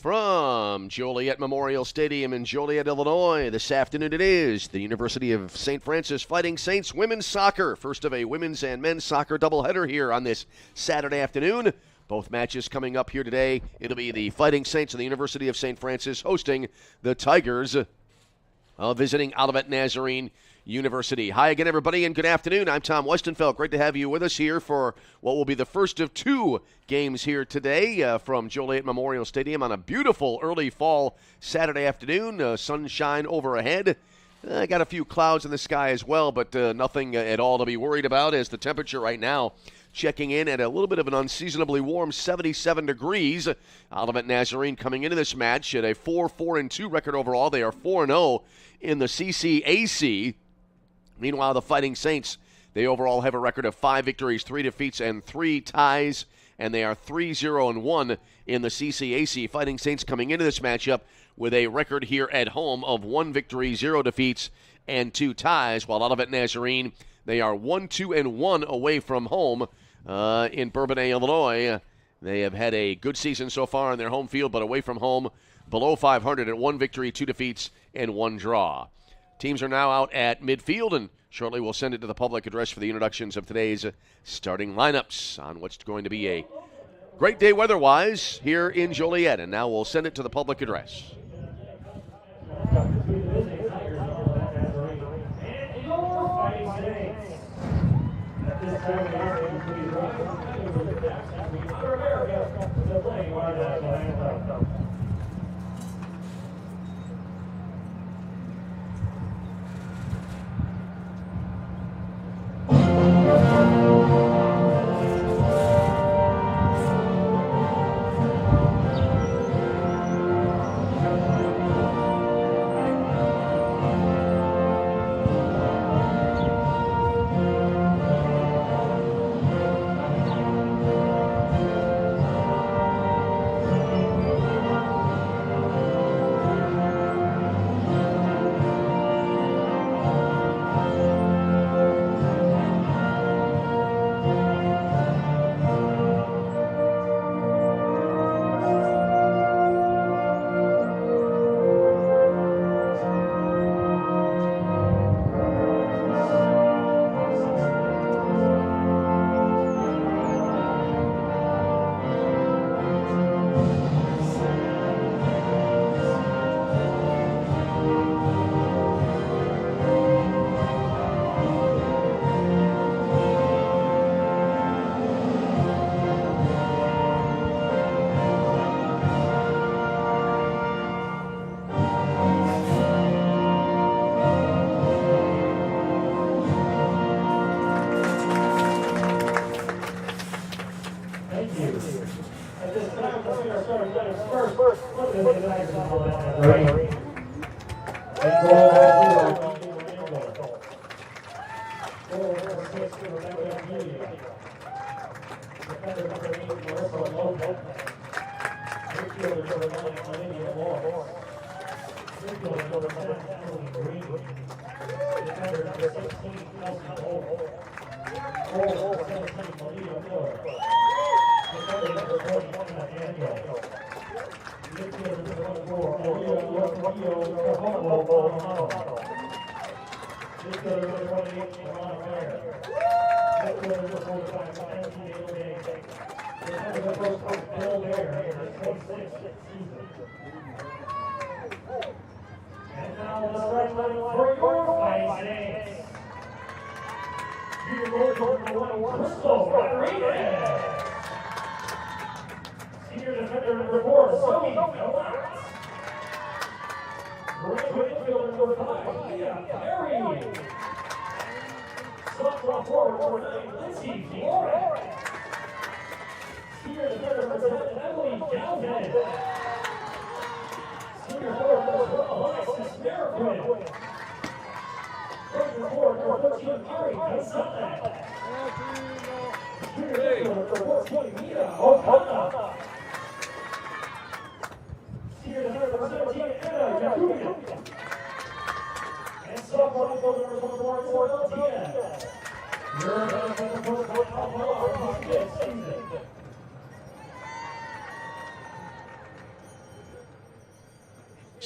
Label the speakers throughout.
Speaker 1: From Joliet Memorial Stadium in Joliet, Illinois, this afternoon it is the University of St. Francis Fighting Saints women's soccer. First of a women's and men's soccer doubleheader here on this Saturday afternoon. Both matches coming up here today. It'll be the Fighting Saints and the University of St. Francis hosting the Tigers, visiting Olivet Nazarene University. Hi again, everybody, and good afternoon. I'm Tom Westenfeld. Great to have you with us here for what will be the first of two games here today from Joliet Memorial Stadium on a beautiful early fall Saturday afternoon. Sunshine over ahead. Got a few clouds in the sky as well, but nothing at all to be worried about as the temperature right now checking in at a little bit of an unseasonably warm 77 degrees. Olivet Nazarene coming into this match at a 4-4-2 record overall. They are 4-0 in the CCAC. Meanwhile, the Fighting Saints, they overall have a record of 5 victories, 3 defeats, and 3 ties, and they are 3-0-1 in the CCAC. Fighting Saints coming into this matchup with a record here at home of 1 victory, 0 defeats, and 2 ties, while Olivet Nazarene, they are 1-2-1 away from home in Bourbonnais, Illinois. They have had a good season so far in their home field, but away from home, below 500 at 1 victory, 2 defeats, and 1 draw. Teams are now out at midfield, and shortly we'll send it to the public address for the introductions of today's starting lineups on what's going to be a great day weather-wise here in Joliet. And now we'll send it to the public address.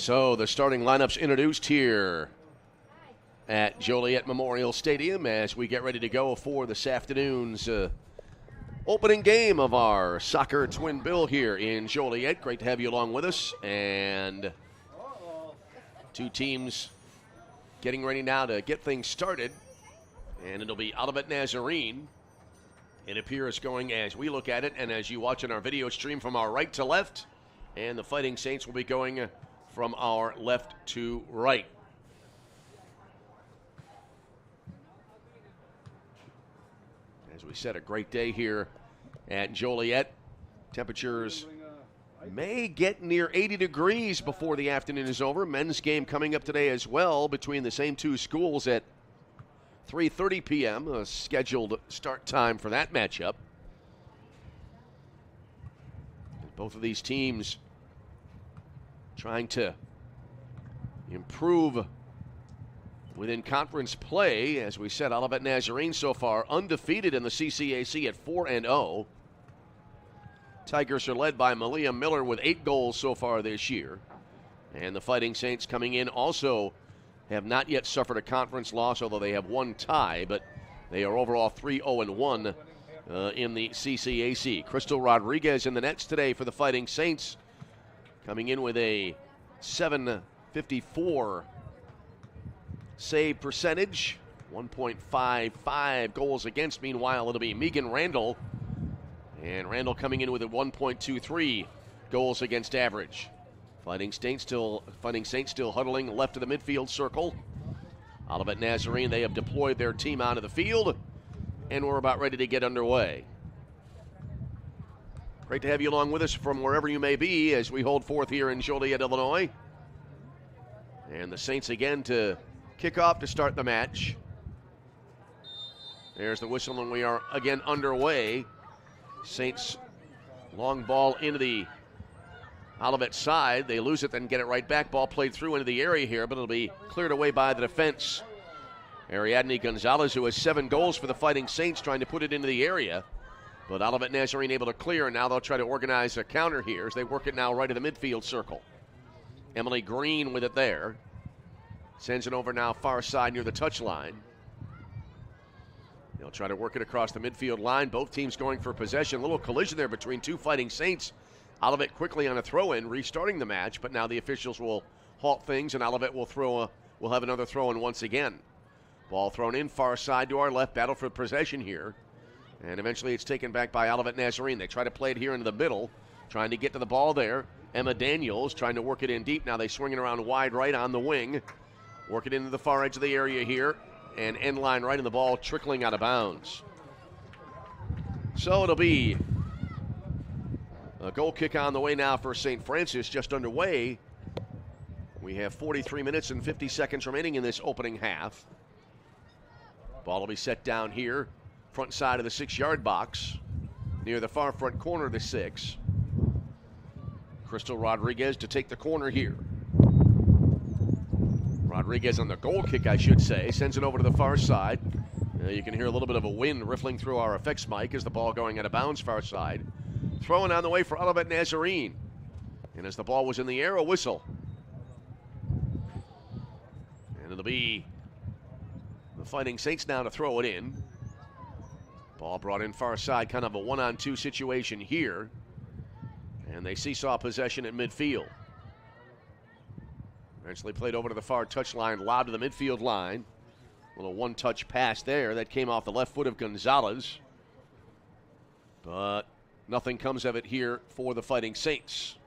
Speaker 1: So the starting lineups introduced here at Joliet Memorial Stadium as we get ready to go for this afternoon's opening game of our soccer twin bill here in Joliet. Great to have you along with us. And two teams getting ready now to get things started. And it'll be Olivet Nazarene. It appears going as we look at it and as you watch in our video stream from our right to left. And the Fighting Saints will be going from our left to right. As we said, a great day here at Joliet. Temperatures may get near 80 degrees before the afternoon is over. Men's game coming up today as well between the same two schools at 3:30 p.m., a scheduled start time for that matchup. Both of these teams trying to improve within conference play. As we said, Olivet Nazarene so far undefeated in the CCAC at 4-0. Tigers are led by Malia Miller with 8 goals so far this year. And the Fighting Saints coming in also have not yet suffered a conference loss, although they have one tie, but they are overall 3-0-1 in the CCAC. Crystal Rodriguez in the nets today for the Fighting Saints, coming in with a .754 save percentage, 1.55 goals against. Meanwhile, it'll be Megan Randall, and Randall coming in with a 1.23 goals against average. Fighting Saints still huddling left of the midfield circle. Olivet Nazarene, they have deployed their team onto the field, and we're about ready to get underway. Great to have you along with us from wherever you may be as we hold forth here in Joliet, Illinois. And the Saints again to kick off to start the match. There's the whistle, and we are again underway. Saints long ball into the Olivet side. They lose it, then get it right back. Ball played through into the area here, but it'll be cleared away by the defense. Ariadne Gonzalez, who has 7 goals for the Fighting Saints, trying to put it into the area. But Olivet Nazarene able to clear, and now they'll try to organize a counter here as they work it now right in the midfield circle. Emily Green with it there. Sends it over now far side near the touchline. They'll try to work it across the midfield line. Both teams going for possession. A little collision there between two Fighting Saints. Olivet quickly on a throw-in, restarting the match, but now the officials will halt things, and Olivet will have another throw-in once again. Ball thrown in far side to our left. Battle for possession here. And eventually it's taken back by Olivet Nazarene. They try to play it here into the middle, trying to get to the ball there. Emma Daniels trying to work it in deep. Now they swing it around wide right on the wing. Work it into the far edge of the area here. And end line right, in the ball trickling out of bounds. So it'll be a goal kick on the way now for St. Francis, just underway. We have 43 minutes and 50 seconds remaining in this opening half. Ball will be set down here, front side of the 6-yard box, near the far front corner of the 6. Crystal Rodriguez to take the corner here. Rodriguez on the goal kick, I should say, sends it over to the far side. You can hear a little bit of a wind riffling through our effects mic as the ball going out of bounds far side. Throwing on the way for Olivet Nazarene. And as the ball was in the air, a whistle. And it'll be the Fighting Saints now to throw it in. Ball brought in far side, kind of a 1-on-2 situation here. And they seesaw possession at midfield. Eventually played over to the far touchline, lobbed to the midfield line. A little one-touch pass there that came off the left foot of Gonzalez. But nothing comes of it here for the Fighting Saints.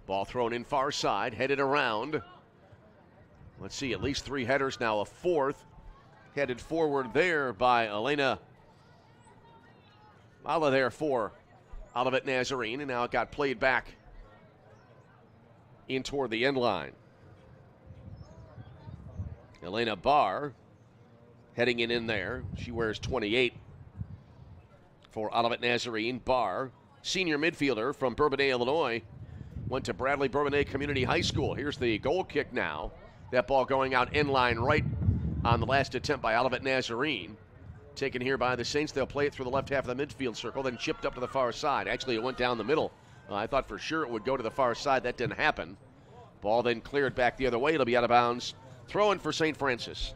Speaker 1: Ball thrown in far side, headed around. Let's see, at least 3 headers now, a 4th. Headed forward there by Elena Mala there for Olivet Nazarene, and now it got played back in toward the end line. Elena Barr heading in there. She wears 28 for Olivet Nazarene. Barr, senior midfielder from Bourbonnais, Illinois, went to Bradley Bourbonnais Community High School. Here's the goal kick now. That ball going out end line right on the last attempt by Olivet Nazarene. Taken here by the Saints. They'll play it through the left half of the midfield circle, then chipped up to the far side. Actually, it went down the middle. I thought for sure it would go to the far side. That didn't happen. Ball then cleared back the other way. It'll be out of bounds. Throwing for St. Francis.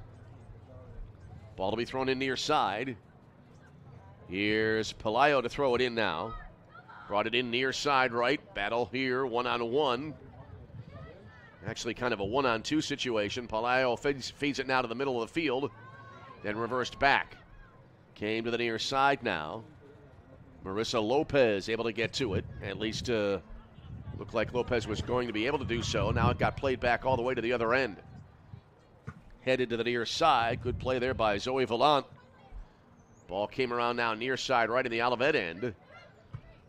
Speaker 1: Ball to be thrown in near side. Here's Pelayo to throw it in now. Brought it in near side right. Battle here, one-on-one. Actually kind of a one-on-two situation. Pelayo feeds it now to the middle of the field. Then reversed back. Came to the near side now. Marissa Lopez able to get to it. At least looked like Lopez was going to be able to do so. Now it got played back all the way to the other end. Headed to the near side. Good play there by Zoe Vallant. Ball came around now near side right in the Olivet end.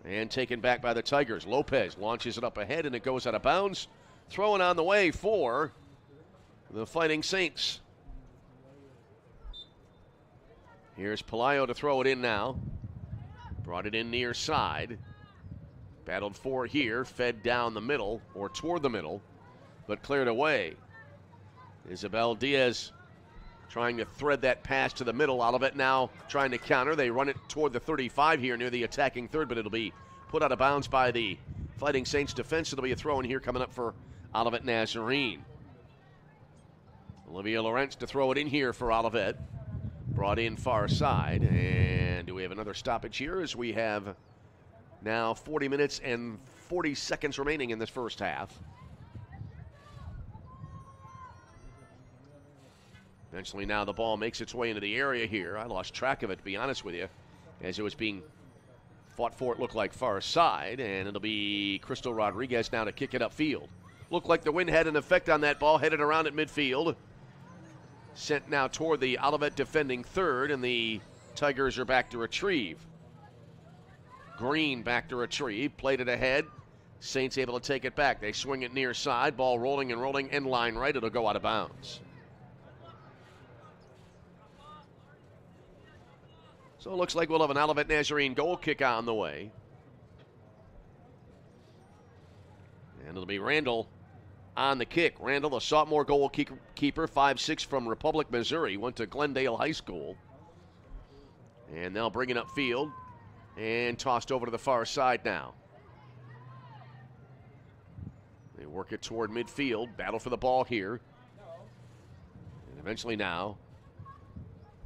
Speaker 1: And taken back by the Tigers. Lopez launches it up ahead and it goes out of bounds. Throwing on the way for the Fighting Saints. Here's Pelayo to throw it in now. Brought it in near side. Battled for here. Fed down the middle or toward the middle. But cleared away. Isabel Diaz trying to thread that pass to the middle. Olivet now trying to counter. They run it toward the 35 here near the attacking third, but it'll be put out of bounds by the Fighting Saints defense. It'll be a throw in here coming up for Olivet Nazarene. Olivia Lawrence to throw it in here for Olivet. Brought in far side. And do we have another stoppage here as we have now 40 minutes and 40 seconds remaining in this first half. Eventually now the ball makes its way into the area here. I lost track of it, to be honest with you, as it was being fought for, it looked like far side, and it'll be Crystal Rodriguez now to kick it upfield. Looked like the wind had an effect on that ball, headed around at midfield. Sent now toward the Olivet defending third, and the Tigers are back to retrieve. Green back to retrieve, played it ahead. Saints able to take it back. They swing it near side, ball rolling and rolling, end line right, it'll go out of bounds. So it looks like we'll have an Olivet Nazarene goal kick on the way. And it'll be Randall on the kick. Randall, a sophomore goalkeeper, 5'6" from Republic, Missouri. Went to Glendale High School. And they'll bring it upfield. And tossed over to the far side now. They work it toward midfield. Battle for the ball here. And eventually now,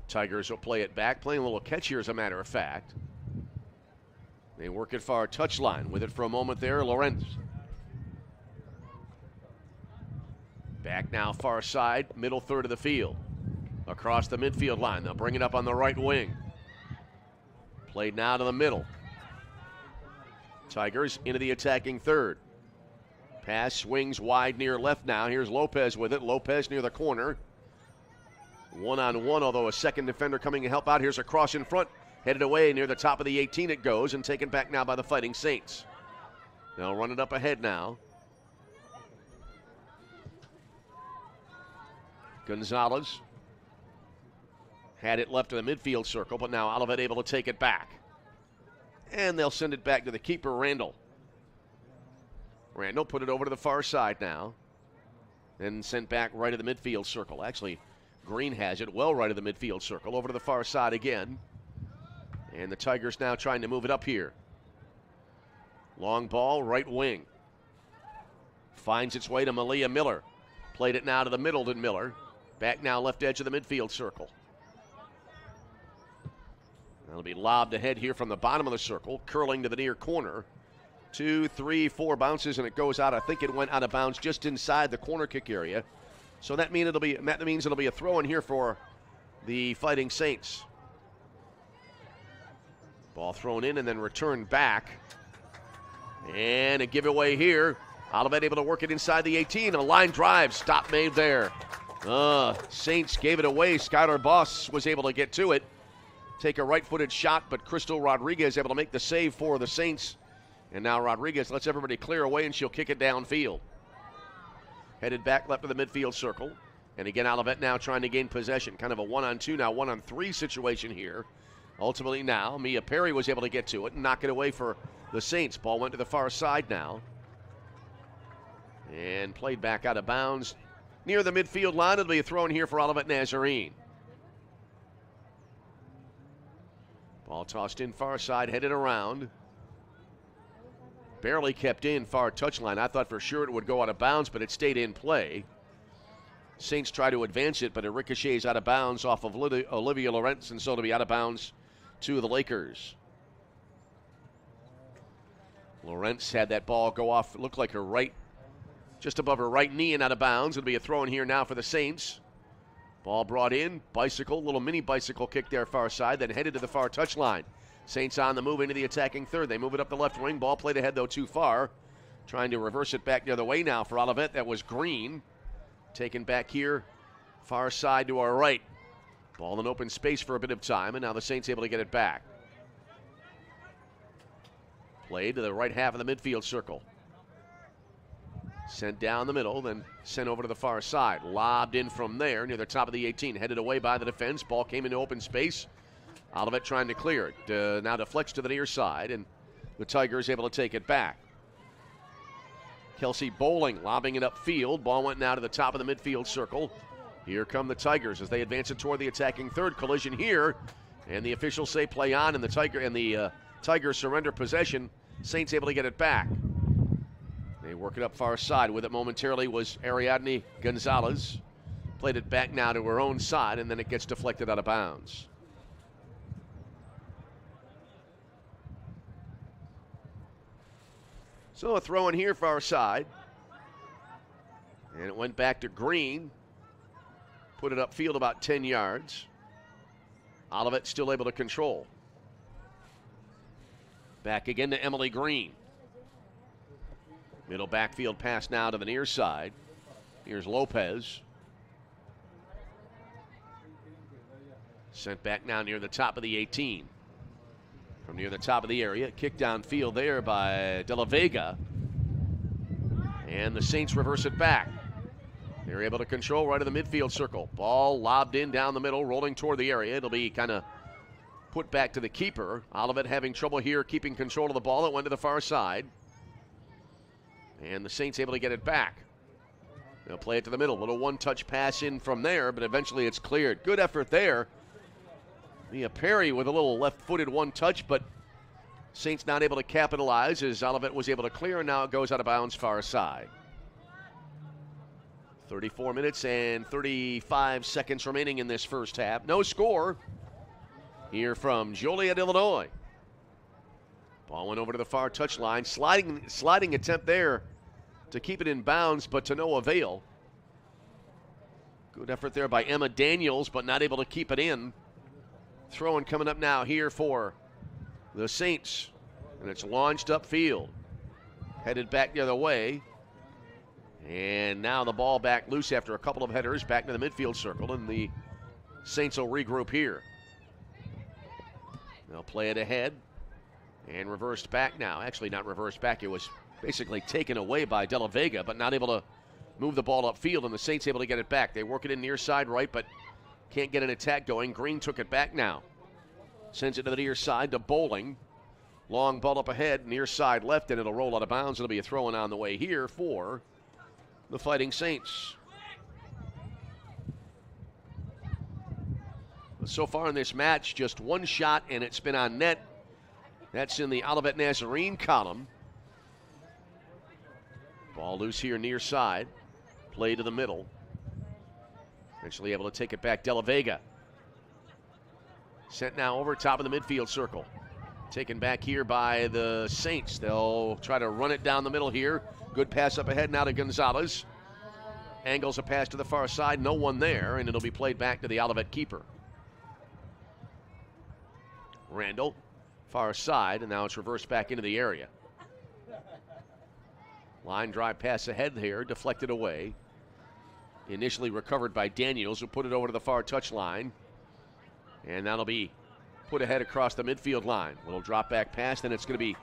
Speaker 1: Tigers will play it back, playing a little catch here as a matter of fact. They work it far touchline. With it for a moment there, Lorenz. Back now far side, middle third of the field. Across the midfield line, they'll bring it up on the right wing. Played now to the middle. Tigers into the attacking third. Pass swings wide near left now. Here's Lopez with it. Lopez near the corner. One-on-one, although a second defender coming to help out. Here's a cross in front. Headed away near the top of the 18 it goes, and taken back now by the Fighting Saints. They'll run it up ahead now. Gonzalez had it left to the midfield circle, but now Olivet able to take it back. And they'll send it back to the keeper, Randall. Randall put it over to the far side now. Then sent back right of the midfield circle. Actually, Green has it well right of the midfield circle. Over to the far side again. And the Tigers now trying to move it up here. Long ball, right wing. Finds its way to Malia Miller. Played it now to the middle to Miller. Back now left edge of the midfield circle. That'll be lobbed ahead here from the bottom of the circle, curling to the near corner. 2, 3, 4 bounces, and it goes out. I think it went out of bounds just inside the corner kick area. So that means it'll be a throw in here for the Fighting Saints. Ball thrown in and then returned back. And a giveaway here. Olivet able to work it inside the 18. A line drive. Stop made there. Saints gave it away. Skylar Boss was able to get to it. Take a right-footed shot, but Crystal Rodriguez able to make the save for the Saints. And now Rodriguez lets everybody clear away, and she'll kick it downfield. Headed back left of the midfield circle. And again, Olivet now trying to gain possession. Kind of a 1-on-2, now 1-on-3 situation here. Ultimately now, Mia Perry was able to get to it and knock it away for the Saints. Ball went to the far side now. And played back out of bounds. Near the midfield line, it'll be a throw in here for Olivet Nazarene. Ball tossed in far side, headed around. Barely kept in far touchline. I thought for sure it would go out of bounds, but it stayed in play. Saints try to advance it, but it ricochets out of bounds off of Olivia Lawrence, and so to be out of bounds to the Lakers. Lawrence had that ball go off, it looked like her right, just above her right knee and out of bounds. It'll be a throw in here now for the Saints. Ball brought in, bicycle, little mini bicycle kick there far side, then headed to the far touchline. Saints on the move into the attacking third. They move it up the left wing. Ball played ahead, though, too far. Trying to reverse it back the other way now for Olivet. That was Green. Taken back here, far side to our right. Ball in open space for a bit of time, and now the Saints able to get it back. Played to the right half of the midfield circle. Sent down the middle, then sent over to the far side. Lobbed in from there near the top of the 18. Headed away by the defense. Ball came into open space. Olivet trying to clear it. Now deflects to the near side, and the Tigers able to take it back. Kelsey Bowling lobbing it upfield. Ball went now to the top of the midfield circle. Here come the Tigers as they advance it toward the attacking third. Collision here, and the officials say play on, and the Tigers surrender possession. Saints able to get it back. They work it up far side. With it momentarily was Ariadne Gonzalez. Played it back now to her own side, and then it gets deflected out of bounds. So a throw in here far side. And it went back to Green. Put it upfield about 10 yards. Olivet still able to control. Back again to Emily Green. Middle backfield pass now to the near side. Here's Lopez. Sent back now near the top of the 18. From near the top of the area. Kick downfield there by De La Vega. And the Saints reverse it back. They're able to control right of the midfield circle. Ball lobbed in down the middle, rolling toward the area. It'll be kind of put back to the keeper. Olivet having trouble here keeping control of the ball. It went to the far side. And the Saints able to get it back. They'll play it to the middle. Little one-touch pass in from there, but eventually it's cleared. Good effort there. Mia Perry with a little left-footed one-touch, but Saints not able to capitalize as Olivet was able to clear, and now it goes out of bounds far side. 34 minutes and 35 seconds remaining in this first half. No score here from Joliet, Illinois. Ball went over to the far touchline. Sliding attempt there to keep it in bounds, but to no avail. Good effort there by Emma Daniels, but not able to keep it in. Throwing coming up now here for the Saints. And it's launched upfield. Headed back the other way. And now the ball back loose after a couple of headers back to the midfield circle. And the Saints will regroup here. They'll play it ahead. And reversed back now. Actually, not reversed back. It was basically taken away by De La Vega, but not able to move the ball upfield, and the Saints able to get it back. They work it in near side right, but can't get an attack going. Green took it back now. Sends it to the near side to Bowling. Long ball up ahead, near side left, and it'll roll out of bounds. It'll be a throw-in on the way here for the Fighting Saints. So far in this match, just one shot, and it's been on net. That's in the Olivet Nazarene column. Ball loose here near side. Play to the middle. Eventually able to take it back, De La Vega. Sent now over top of the midfield circle. Taken back here by the Saints. They'll try to run it down the middle here. Good pass up ahead now to Gonzalez. Angles a pass to the far side. No one there, and it'll be played back to the Olivet keeper. Randall, far side, and now it's reversed back into the area. Line drive pass ahead here, deflected away. Initially recovered by Daniels, who put it over to the far touchline. And that'll be put ahead across the midfield line. Little drop back pass, then it's going to be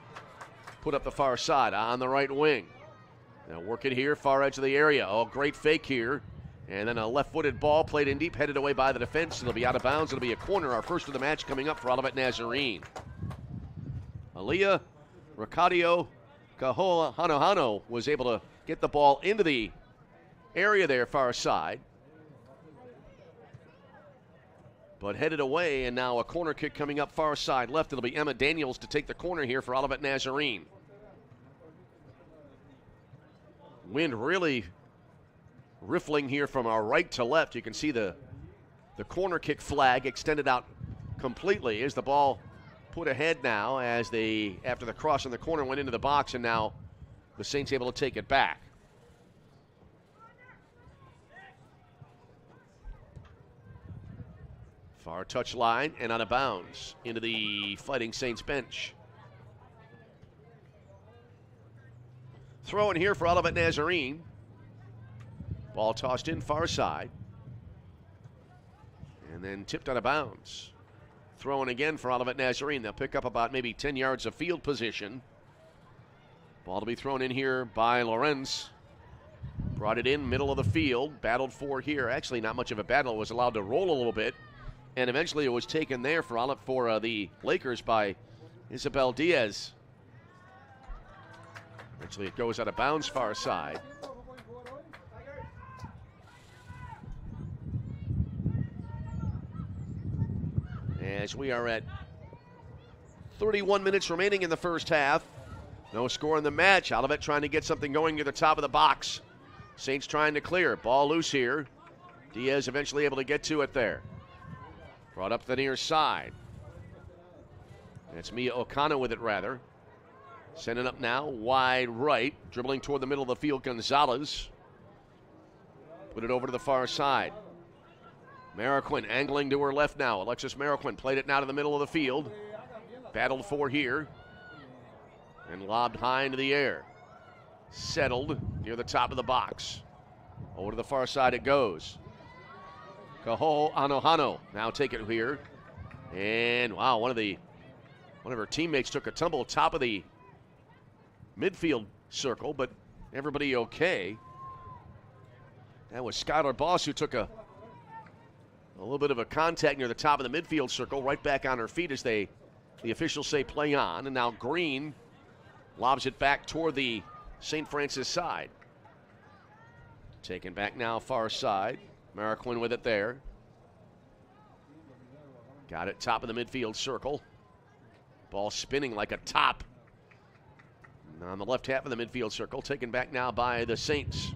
Speaker 1: put up the far side on the right wing. Now work it here, far edge of the area. Oh, great fake here. And then a left-footed ball played in deep, headed away by the defense. It'll be out of bounds. It'll be a corner, our first of the match coming up for Olivet Nazarene. Aaliyah Ricadio Kahohanohano was able to get the ball into the area there, far side. But headed away, and now a corner kick coming up far side left. It'll be Emma Daniels to take the corner here for Olivet Nazarene. Wind really riffling here from our right to left. You can see the corner kick flag extended out completely as the ball put ahead now as after the cross in the corner, went into the box, and now the Saints able to take it back. Far touch line and out of bounds into the Fighting Saints bench. Throw in here for Olivet Nazarene. Ball tossed in far side. And then tipped out of bounds. Throwing again for Olivet Nazarene. They'll pick up about maybe 10 yards of field position. Ball to be thrown in here by Lorenz. Brought it in, middle of the field. Battled for here. Actually, not much of a battle. It was allowed to roll a little bit. And eventually it was taken there for the Lakers by Isabel Diaz. Eventually it goes out of bounds far side. As we are at 31 minutes remaining in the first half. No score in the match. Olivet trying to get something going near the top of the box. Saints trying to clear. Ball loose here. Diaz eventually able to get to it there. Brought up the near side. That's Mia Okana with it, rather. Sending up now, wide right. Dribbling toward the middle of the field, Gonzalez. Put it over to the far side. Mariquin angling to her left now. Alexis Mariquin played it now to the middle of the field. Battled for here. And lobbed high into the air. Settled near the top of the box. Over to the far side it goes. Kahoho Anohano now take it here. And wow, one of her teammates took a tumble top of the midfield circle, but everybody okay. That was Skylar Boss who took a little bit of a contact near the top of the midfield circle, right back on her feet as the officials say play on. And now Green lobs it back toward the St. Francis side. Taken back now far side. Mariquin with it there. Got it top of the midfield circle. Ball spinning like a top on the left half of the midfield circle. Taken back now by the Saints.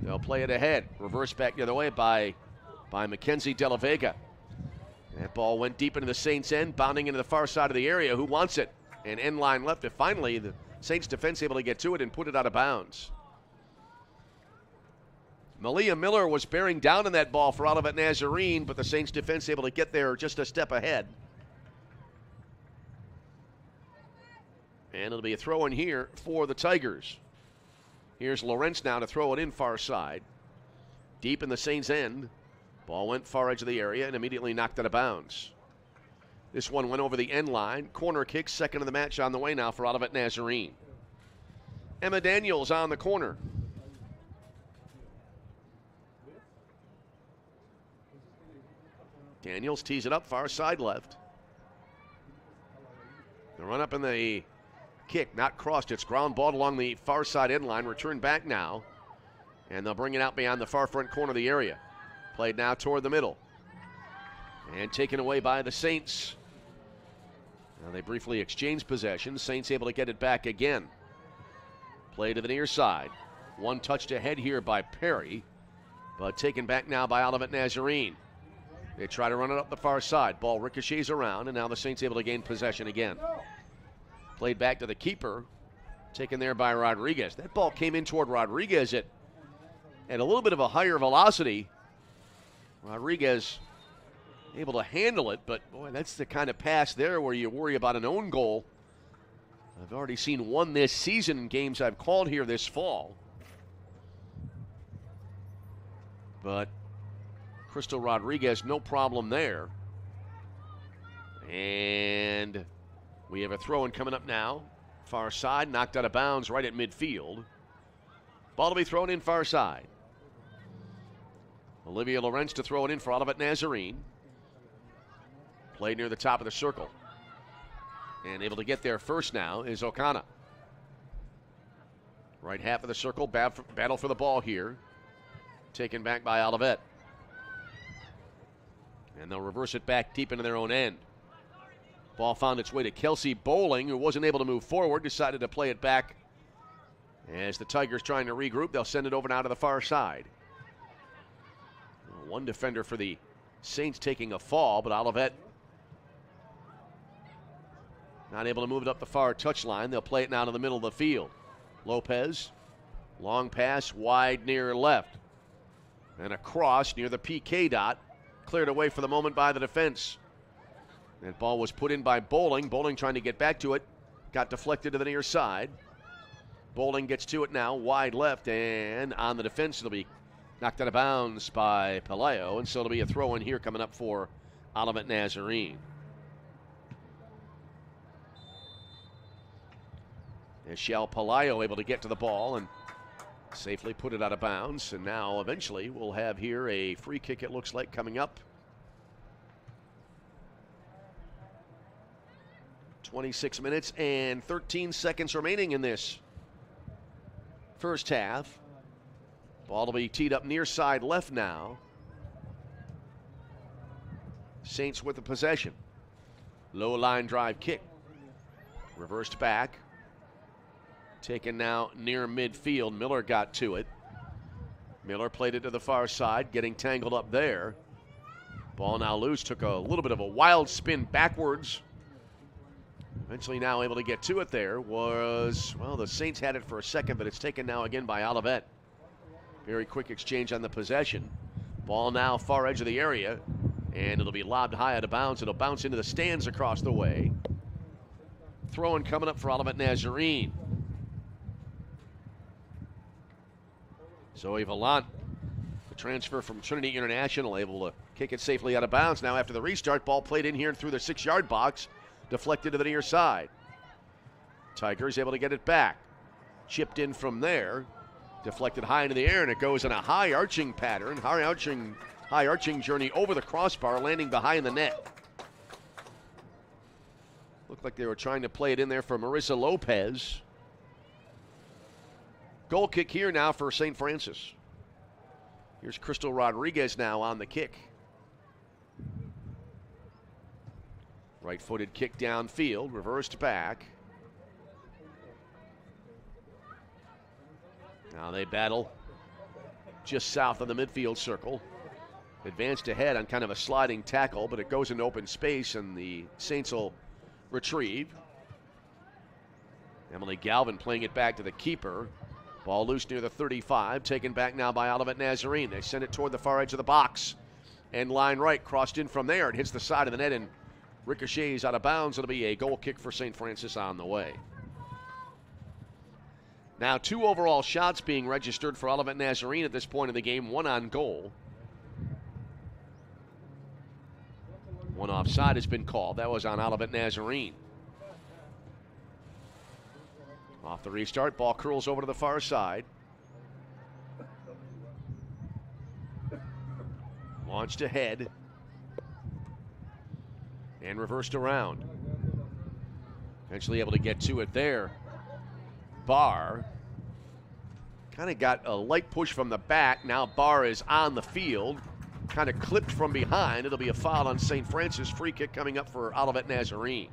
Speaker 1: They'll play it ahead. Reverse back the other way by Mackenzie De La Vega. That ball went deep into the Saints' end, bounding into the far side of the area. Who wants it? And end line left it. Finally, the Saints defense able to get to it and put it out of bounds. Malia Miller was bearing down on that ball for Olivet Nazarene, but the Saints defense able to get there just a step ahead. And it'll be a throw in here for the Tigers. Here's Lorenz now to throw it in far side. Deep in the Saints' end. Ball went far edge of the area and immediately knocked out of bounds. This one went over the end line. Corner kick, second of the match on the way now for Olivet Nazarene. Emma Daniels on the corner. Daniels tees it up far side left. The run up in the kick, not crossed. It's ground ball along the far side end line. Returned back now. And they'll bring it out beyond the far front corner of the area. Played now toward the middle. And taken away by the Saints. Now they briefly exchange possession. Saints able to get it back again. Play to the near side. One touched ahead here by Perry. But taken back now by Olivet Nazarene. They try to run it up the far side. Ball ricochets around, and now the Saints able to gain possession again. Played back to the keeper. Taken there by Rodriguez. That ball came in toward Rodriguez at a little bit of a higher velocity. Rodriguez able to handle it, but boy, that's the kind of pass there where you worry about an own goal. I've already seen one this season in games I've called here this fall. But Crystal Rodriguez, no problem there. And we have a throw-in coming up now. Far side, knocked out of bounds right at midfield. Ball to be thrown in far side. Olivia Lorenz to throw it in for Olivet Nazarene. Played near the top of the circle. And able to get there first now is Okana. Right half of the circle, battle for the ball here. Taken back by Olivet. And they'll reverse it back deep into their own end. Ball found its way to Kelsey Bowling, who wasn't able to move forward, decided to play it back As the Tigers trying to regroup, they'll send it over now to the far side. One defender for the Saints taking a fall, but Olivet not able to move it up the far touchline. They'll play it now to the middle of the field. Lopez, long pass, wide near left. And a cross near the PK dot, cleared away for the moment by the defense. That ball was put in by Bowling. Bowling trying to get back to it. Got deflected to the near side. Bowling gets to it now, wide left, and on the defense, it'll be knocked out of bounds by Pelayo, and so it'll be a throw in here coming up for Olivet Nazarene. As Shal Pelayo able to get to the ball and safely put it out of bounds, and now eventually we'll have here a free kick, it looks like, coming up. 26 minutes and 13 seconds remaining in this first half. Ball will be teed up near side left now. Saints with the possession. Low line drive kick. Reversed back. Taken now near midfield. Miller got to it. Miller played it to the far side, getting tangled up there. Ball now loose. Took a little bit of a wild spin backwards. Eventually now able to get to it there was, well, the Saints had it for a second, but it's taken now again by Olivet. Very quick exchange on the possession. Ball now far edge of the area, and it'll be lobbed high out of bounds. It'll bounce into the stands across the way. Throwing coming up for Olivet Nazarene. Zoe Vallant, the transfer from Trinity International, able to kick it safely out of bounds. Now after the restart, ball played in here and through the 6-yard box. Deflected to the near side. Tigers able to get it back. Chipped in from there. Deflected high into the air, and it goes in a high arching pattern. High arching journey over the crossbar, landing behind the net. Looked like they were trying to play it in there for Marissa Lopez. Goal kick here now for St. Francis. Here's Crystal Rodriguez now on the kick. Right-footed kick downfield, reversed back. Now they battle just south of the midfield circle. Advanced ahead on kind of a sliding tackle, but it goes into open space, and the Saints will retrieve. Emily Galvin playing it back to the keeper. Ball loose near the 35, taken back now by Olivet Nazarene. They send it toward the far edge of the box. End line right, crossed in from there. It hits the side of the net and ricochets out of bounds. It'll be a goal kick for St. Francis on the way. Now 2 overall shots being registered for Olivet Nazarene at this point in the game, 1 on goal. 1 offside has been called. That was on Olivet Nazarene. Off the restart, ball curls over to the far side. Launched ahead. And reversed around. Eventually able to get to it there. Barr kind of got a light push from the back. Now Barr is on the field. Kind of clipped from behind. It'll be a foul on St. Francis. Free kick coming up for Olivet Nazarene.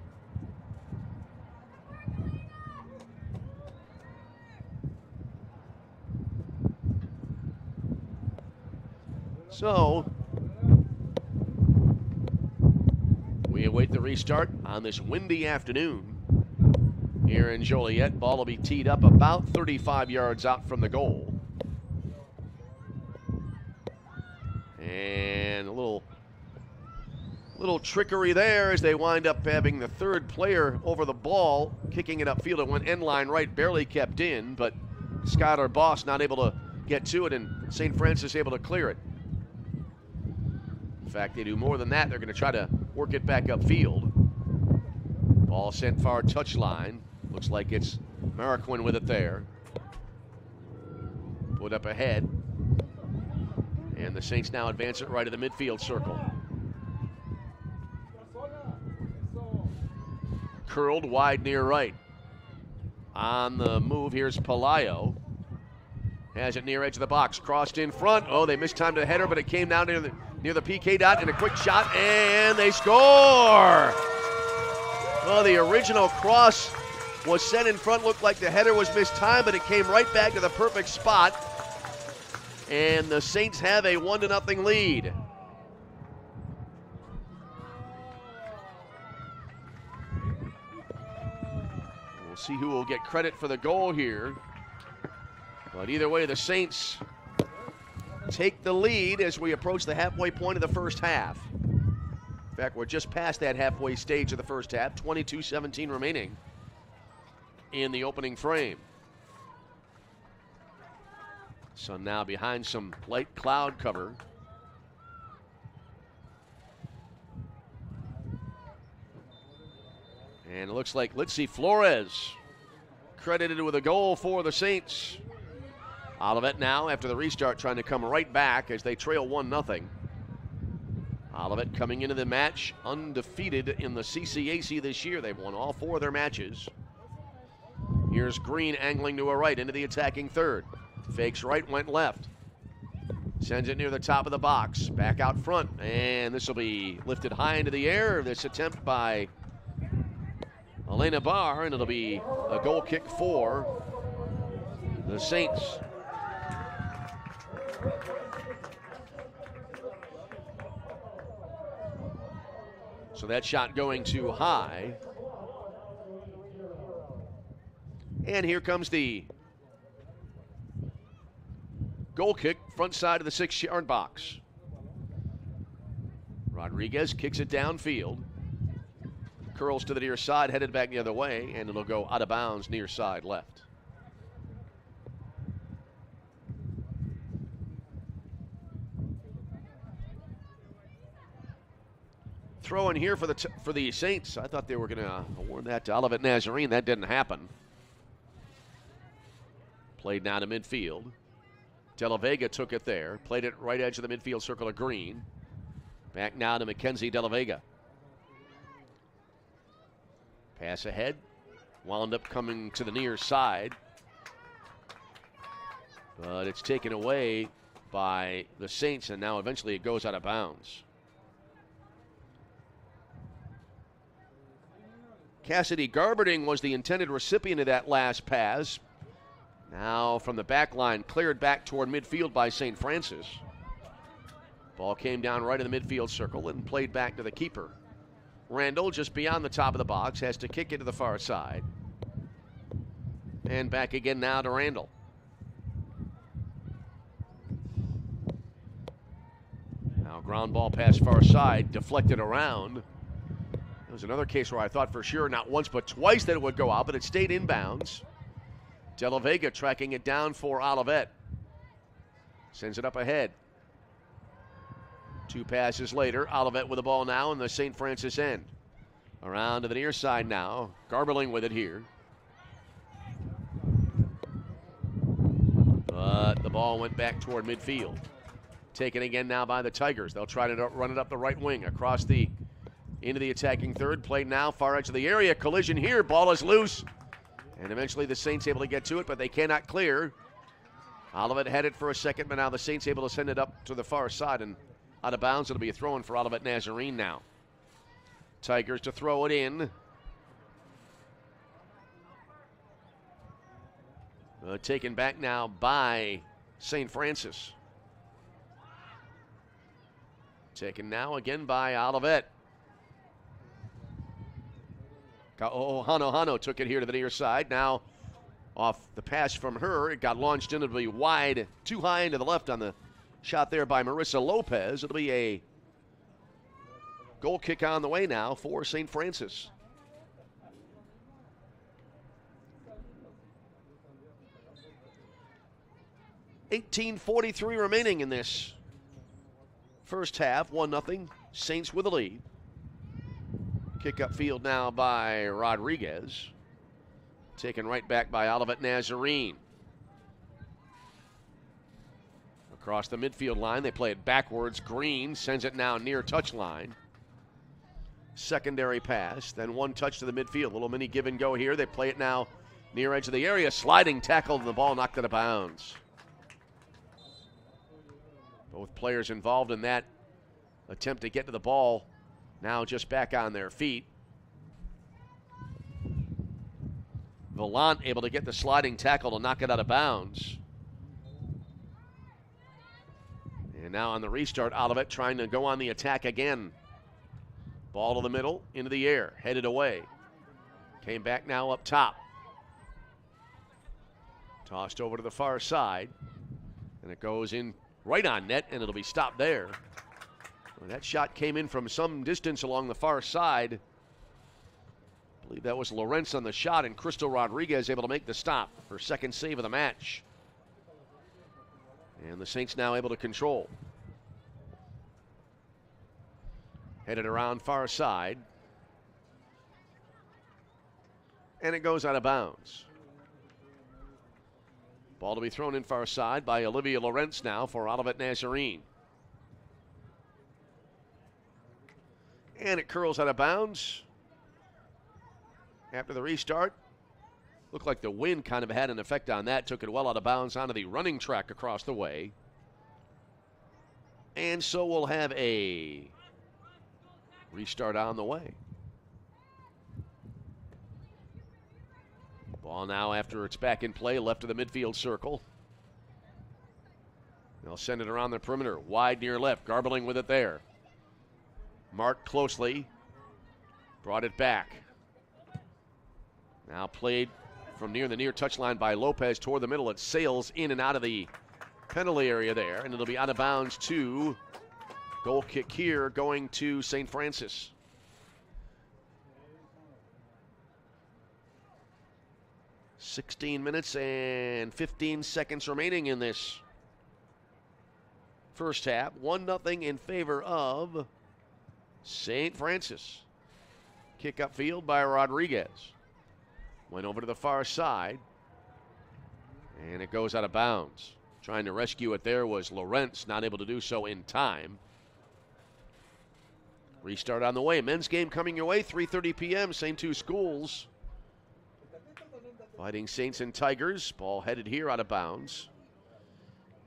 Speaker 1: So we await the restart on this windy afternoon here in Joliet. Ball will be teed up about 35 yards out from the goal. And a little trickery there as they wind up having the third player over the ball, kicking it upfield. It went end line right, barely kept in, but Skylar Boss not able to get to it, and St. Francis able to clear it. In fact, they do more than that. They're going to try to work it back upfield. Ball sent far touchline. Looks like it's Mariquin with it there. Put up ahead. And the Saints now advance it right to the midfield circle. Curled wide near right. On the move, here's Pelayo. Has it near edge of the box. Crossed in front. Oh, they mistimed the header, but it came down near the PK dot, and a quick shot, and they score! Well, the original cross was sent in front. Looked like the header was mistimed, but it came right back to the perfect spot. And the Saints have a 1-0 lead. We'll see who will get credit for the goal here. But either way, the Saints take the lead as we approach the halfway point of the first half. In fact, we're just past that halfway stage of the first half. 22-17 remaining in the opening frame. Sun now behind some light cloud cover. And it looks like Litzy Flores credited with a goal for the Saints. Olivet now, after the restart, trying to come right back as they trail 1-0. Olivet coming into the match undefeated in the CCAC this year. They've won all 4 of their matches. Here's Green angling to a right into the attacking third. Fakes right, went left. Sends it near the top of the box. Back out front. And this will be lifted high into the air. This attempt by Elena Barr, and it'll be a goal kick for the Saints. So that shot going too high. And here comes the goal kick, front side of the 6-yard box. Rodriguez kicks it downfield. Curls to the near side, headed back the other way, and it'll go out of bounds near side left. Throw in here for the Saints. I thought they were going to award that to Olivet Nazarene. That didn't happen. Played now to midfield. De La Vega took it there. Played it right edge of the midfield circle of Green. Back now to Mackenzie De La Vega. Pass ahead. Wound up coming to the near side. But it's taken away by the Saints, and now eventually it goes out of bounds. Cassidy Garberding was the intended recipient of that last pass. Now from the back line, cleared back toward midfield by St. Francis. Ball came down right in the midfield circle and played back to the keeper. Randall, just beyond the top of the box, has to kick it to the far side. And back again now to Randall. Now ground ball pass far side, deflected around. It was another case where I thought for sure, not once but twice, that it would go out, but it stayed inbounds. De La Vega tracking it down for Olivet. Sends it up ahead. 2 passes later, Olivet with the ball now in the St. Francis end. Around to the near side now. Garberling with it here. But the ball went back toward midfield. Taken again now by the Tigers. They'll try to run it up the right wing across into the attacking third. Play now, far edge of the area. Collision here. Ball is loose. And eventually the Saints able to get to it, but they cannot clear. Olivet headed for a second, but now the Saints able to send it up to the far side and out of bounds. It'll be a throw-in for Olivet Nazarene now. Tigers to throw it in. Taken back now by St. Francis. Taken now again by Olivet. Hano took it here to the near side. Now off the pass from her, it got launched in. It'll be wide, too high into the left on the shot there by Marissa Lopez. It'll be a goal kick on the way now for St. Francis. $18:43 remaining in this first half. 1-0. Saints with the lead. Kick up field now by Rodriguez. Taken right back by Olivet Nazarene. Across the midfield line, they play it backwards. Green sends it now near touchline. Secondary pass, then one touch to the midfield. Little mini give and go here. They play it now near edge of the area. Sliding tackle, and the ball knocked out of bounds. Both players involved in that attempt to get to the ball now just back on their feet. Vallant able to get the sliding tackle to knock it out of bounds. And now on the restart, Olivet trying to go on the attack again. Ball to the middle, into the air, headed away. Came back now up top. Tossed over to the far side. And it goes in right on net, and it'll be stopped there. Well, that shot came in from some distance along the far side. I believe that was Lawrence on the shot, and Crystal Rodriguez able to make the stop. Her second save of the match. And the Saints now able to control. Headed around far side. And it goes out of bounds. Ball to be thrown in far side by Olivia Lawrence now for Olivet Nazarene. And it curls out of bounds. After the restart, looked like the wind kind of had an effect on that. Took it well out of bounds onto the running track across the way. And so we'll have a restart on the way. Ball now after it's back in play, left of the midfield circle. They'll send it around the perimeter, wide near left, Garbling with it there. Marked closely, brought it back. Now played from near the near touchline by Lopez toward the middle. It sails in and out of the penalty area there, and it'll be out of bounds to goal kick here going to St. Francis. .16 minutes and 15 seconds remaining in this first half. 1-0 in favor of St. Francis. Kick upfield by Rodriguez. Went over to the far side. And it goes out of bounds. Trying to rescue it there was Lawrence, not able to do so in time. Restart on the way. Men's game coming your way, 3:30 p.m. Same two schools. Fighting Saints and Tigers. Ball headed here out of bounds.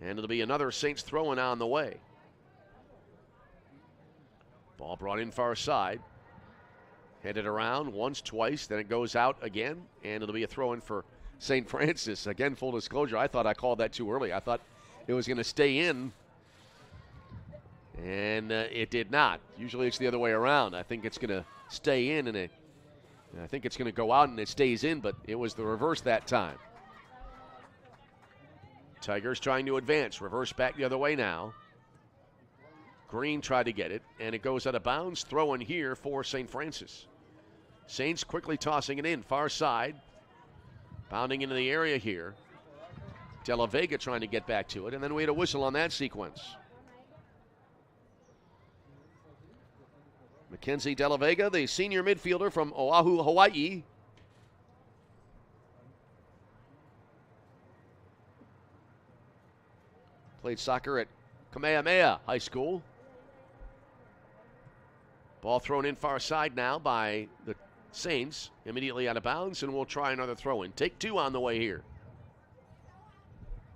Speaker 1: And it'll be another Saints throw-in on the way. Ball brought in far side. Headed around once, twice, then it goes out again, and it'll be a throw-in for St. Francis. Again, full disclosure, I thought I called that too early. I thought it was going to stay in, and it did not. Usually it's the other way around. I think it's going to stay in, and I think it's going to go out and it stays in, but it was the reverse that time. Tigers trying to advance. Reverse back the other way now. Green tried to get it, and it goes out of bounds. Throw in here for St. Francis. Saints quickly tossing it in. Far side. Bounding into the area here. De La Vega trying to get back to it, and then we had a whistle on that sequence. Mackenzie De La Vega, the senior midfielder from Oahu, Hawaii. Played soccer at Kamehameha High School. Ball thrown in far side now by the Saints. Immediately out of bounds, and we'll try another throw in. Take two on the way here.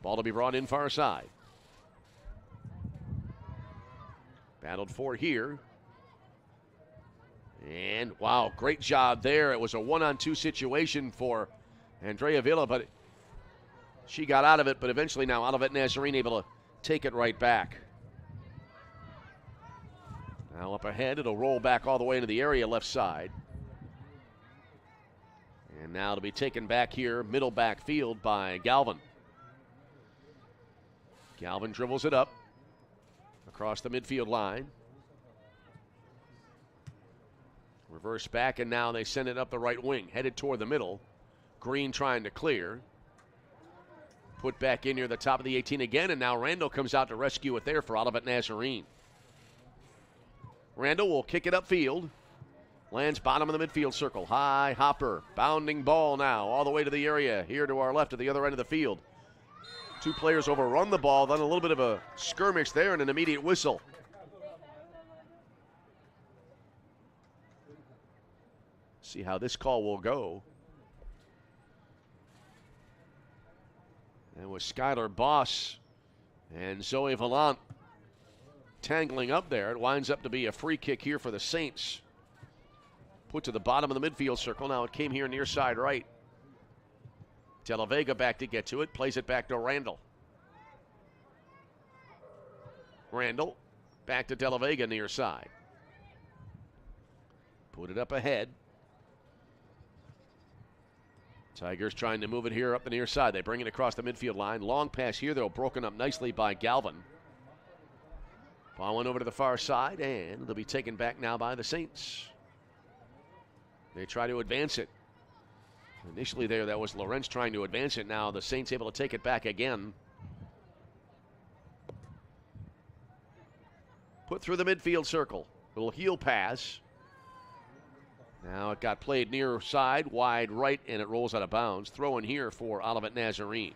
Speaker 1: Ball to be brought in far side. Battled for here. And wow, great job there. It was a 1-on-2 situation for Andrea Villa, but she got out of it, but eventually now Olivet Nazarene able to take it right back. Now up ahead, it'll roll back all the way into the area left side. And now it'll be taken back here, middle backfield by Galvin. Galvin dribbles it up across the midfield line. Reverse back, and now they send it up the right wing, headed toward the middle. Green trying to clear. Put back in near the top of the 18 again, and now Randall comes out to rescue it there for Olivet Nazarene. Randall will kick it upfield. Lands bottom of the midfield circle. High hopper. Bounding ball now all the way to the area here to our left at the other end of the field. Two players overrun the ball, then a little bit of a skirmish there and an immediate whistle. See how this call will go. And with Skylar Boss and Zoe Vallant tangling up there, it winds up to be a free kick here for the Saints. Put to the bottom of the midfield circle. Now it came here near side right. De La Vega back to get to it, plays it back to Randall. Randall back to De La Vega near side. Put it up ahead. Tigers trying to move it here up the near side. They bring it across the midfield line. Long pass here, though, broken up nicely by Galvin. Ball went over to the far side, and it'll be taken back now by the Saints. They try to advance it. Initially there, that was Lorenz trying to advance it. Now the Saints able to take it back again. Put through the midfield circle. Little heel pass. Now it got played near side, wide right, and it rolls out of bounds. Throw in here for Olivet Nazarene.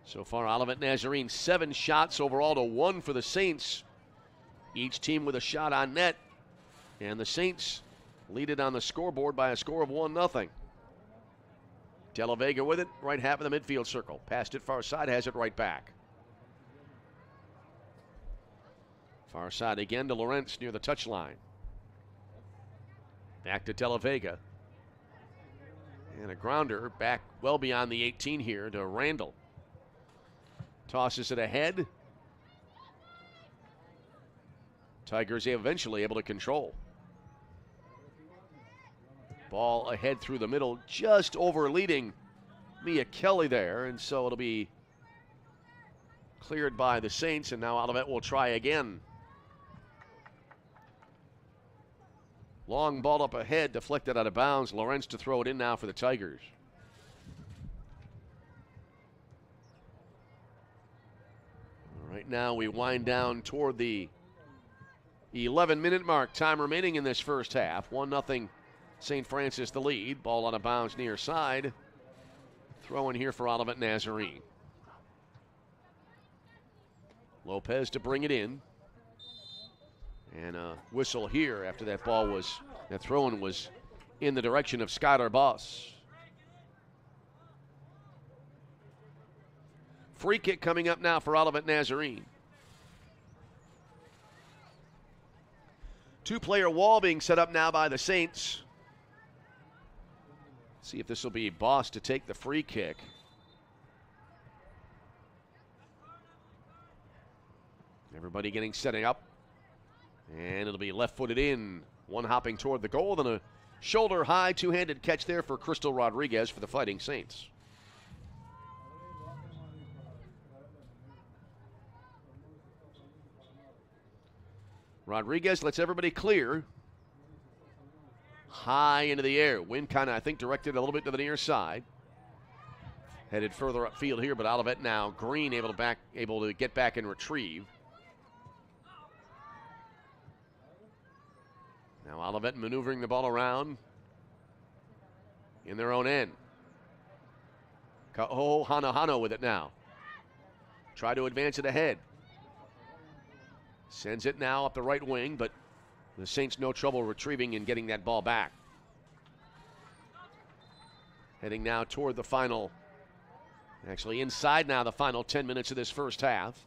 Speaker 1: So far, Olivet Nazarene 7 shots overall to 1 for the Saints. Each team with a shot on net. And the Saints lead it on the scoreboard by a score of 1-0. De La Vega with it, right half of the midfield circle. Passed it far side, has it right back. Far side again to Lawrence near the touchline. Back to De La Vega. And a grounder back well beyond the 18 here to Randall. Tosses it ahead. Tigers eventually able to control. Ball ahead through the middle, just over leading Mia Kelly there, and so it'll be cleared by the Saints, and now Olivet will try again. Long ball up ahead, deflected out of bounds. Lawrence to throw it in now for the Tigers. Right now we wind down toward the 11-minute mark. Time remaining in this first half. 1-0 St. Francis the lead. Ball out of bounds near side. Throw in here for Olivet Nazarene. Lopez to bring it in. And a whistle here after that throw-in was in the direction of Skylar Boss. Free kick coming up now for Olivet Nazarene. 2-player wall being set up now by the Saints. See if this will be Boss to take the free kick. Everybody getting setting up. And it'll be left-footed in. One hopping toward the goal, then a shoulder-high two-handed catch there for Crystal Rodriguez for the Fighting Saints. Rodriguez lets everybody clear. High into the air. Wind kind of, I think, directed a little bit to the near side. Headed further upfield here, but Olivet now. Green able to get back and retrieve. Now Olivet maneuvering the ball around in their own end. Ka'o Hanahano with it now. Try to advance it ahead. Sends it now up the right wing, but the Saints no trouble retrieving and getting that ball back. Heading now toward the final, actually inside now the final 10 minutes of this first half.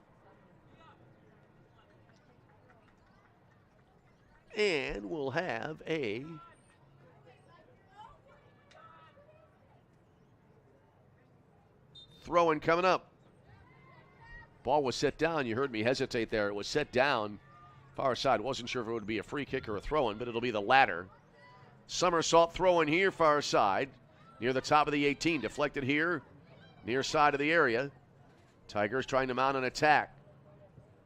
Speaker 1: And we'll have a throw-in coming up. Ball was set down. You heard me hesitate there. It was set down. Far side. Wasn't sure if it would be a free kick or a throw-in, but it'll be the latter. Somersault throw-in here, far side. Near the top of the 18. Deflected here. Near side of the area. Tigers trying to mount an attack.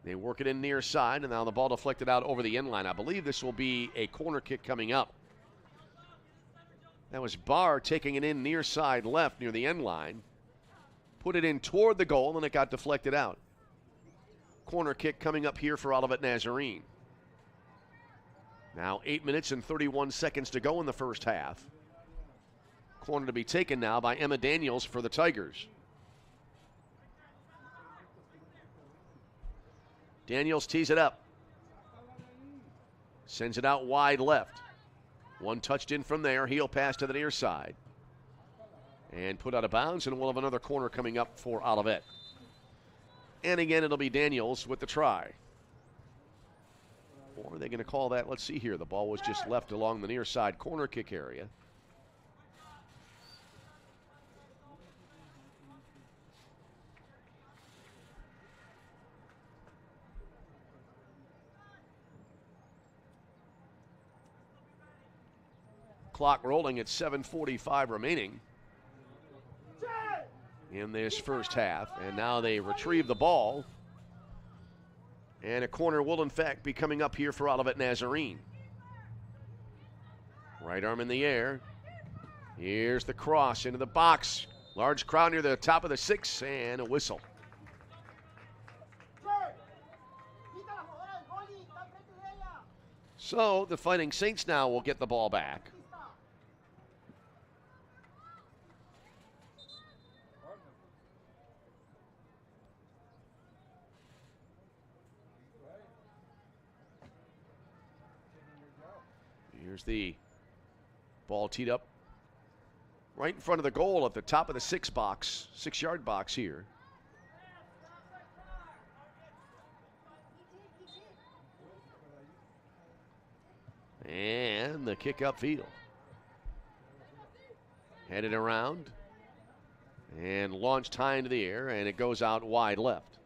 Speaker 1: They work it in near side, and now the ball deflected out over the end line. I believe this will be a corner kick coming up. That was Barr taking it in near side left near the end line. Put it in toward the goal, and it got deflected out. Corner kick coming up here for Olivet Nazarene. Now 8 minutes and 31 seconds to go in the first half. Corner to be taken now by Emma Daniels for the Tigers. Daniels tees it up. Sends it out wide left. One touched in from there. Heel pass to the near side. And put out of bounds, and we'll have another corner coming up for Olivet. And again, it'll be Daniels with the try. Or are they going to call that? Let's see here. The ball was just left along the near side corner kick area. Clock rolling at 7:45 remaining in this first half. And now they retrieve the ball. And a corner will, in fact, be coming up here for Olivet Nazarene. Right arm in the air. Here's the cross into the box. Large crowd near the top of the 6, and a whistle. So the Fighting Saints now will get the ball back. Here's the ball teed up right in front of the goal at the top of the 6-yard box here. And the kick upfield. Headed around and launched high into the air, and it goes out wide left.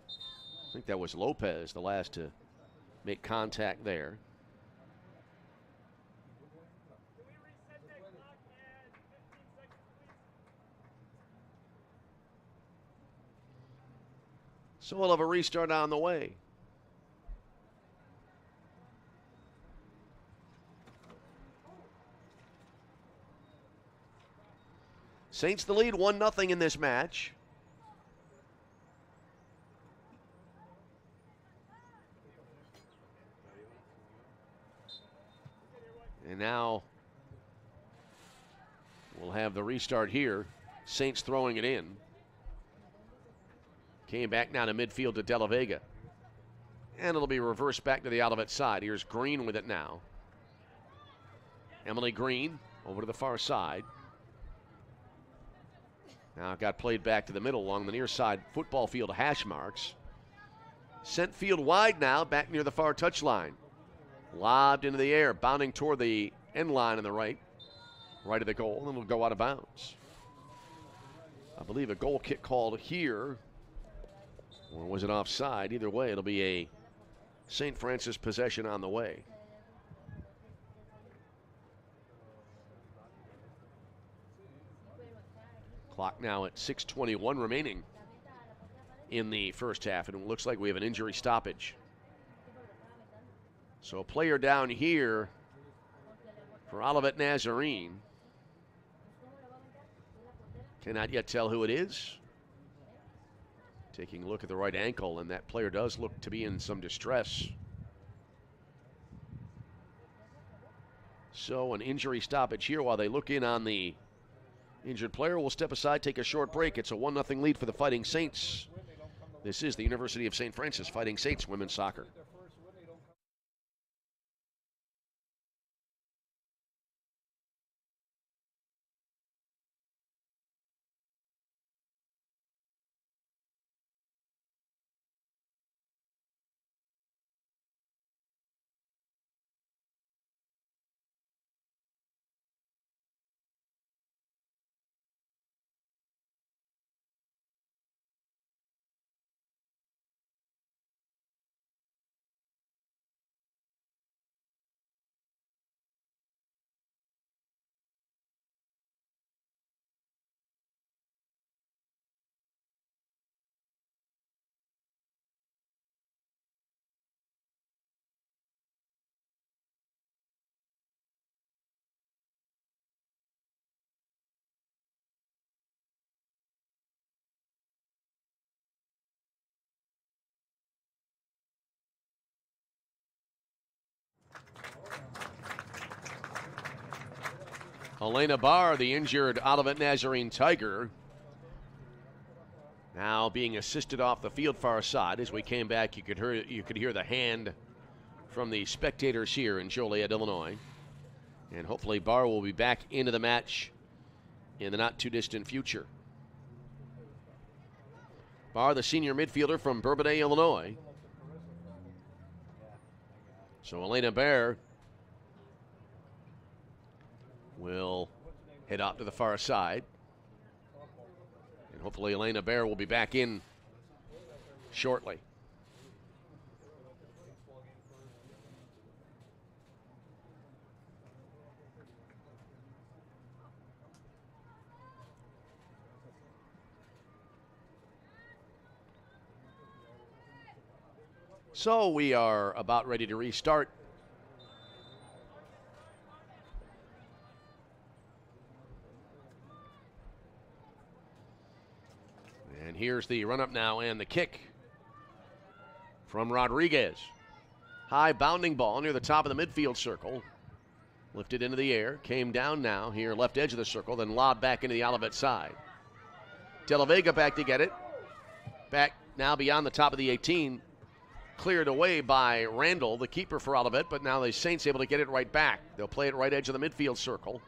Speaker 1: I think that was Lopez, the last to make contact there. So we'll have a restart on the way. Saints the lead 1-0 in this match. And now we'll have the restart here. Saints throwing it in. Came back now to midfield to De La Vega. And it'll be reversed back to the Olivet side. Here's Green with it now. Emily Green over to the far side. Now it got played back to the middle along the near side football field hash marks. Sent field wide now, back near the far touchline. Lobbed into the air, bounding toward the end line on the right of the goal, and it'll go out of bounds. I believe a goal kick called here. Or was it offside? Either way, it'll be a St. Francis possession on the way. Clock now at 6:21 remaining in the first half, and it looks like we have an injury stoppage. So a player down here for Olivet Nazarene. Cannot yet tell who it is. Taking a look at the right ankle, and that player does look to be in some distress. So an injury stoppage here while they look in on the injured player. We'll step aside, take a short break. It's a 1-0 lead for the Fighting Saints. This is the University of St. Francis Fighting Saints women's soccer. Elena Barr, the injured Olivet Nazarene Tiger, now being assisted off the field far side. As we came back, you could hear the hand from the spectators here in Joliet, Illinois. And hopefully Barr will be back into the match in the not-too-distant future. Barr, the senior midfielder from Bourbonnais, Illinois. So Elena Bear will head out to the far side. And hopefully Elena Bear will be back in shortly. So we are about ready to restart. And here's the run-up now and the kick from Rodriguez. High bounding ball near the top of the midfield circle. Lifted into the air, came down now here, left edge of the circle, then lobbed back into the Olivet side. De La Vega back to get it. Back now beyond the top of the 18. Cleared away by Randall, the keeper for Olivet, but now the Saints able to get it right back. They'll play it right edge of the midfield circle.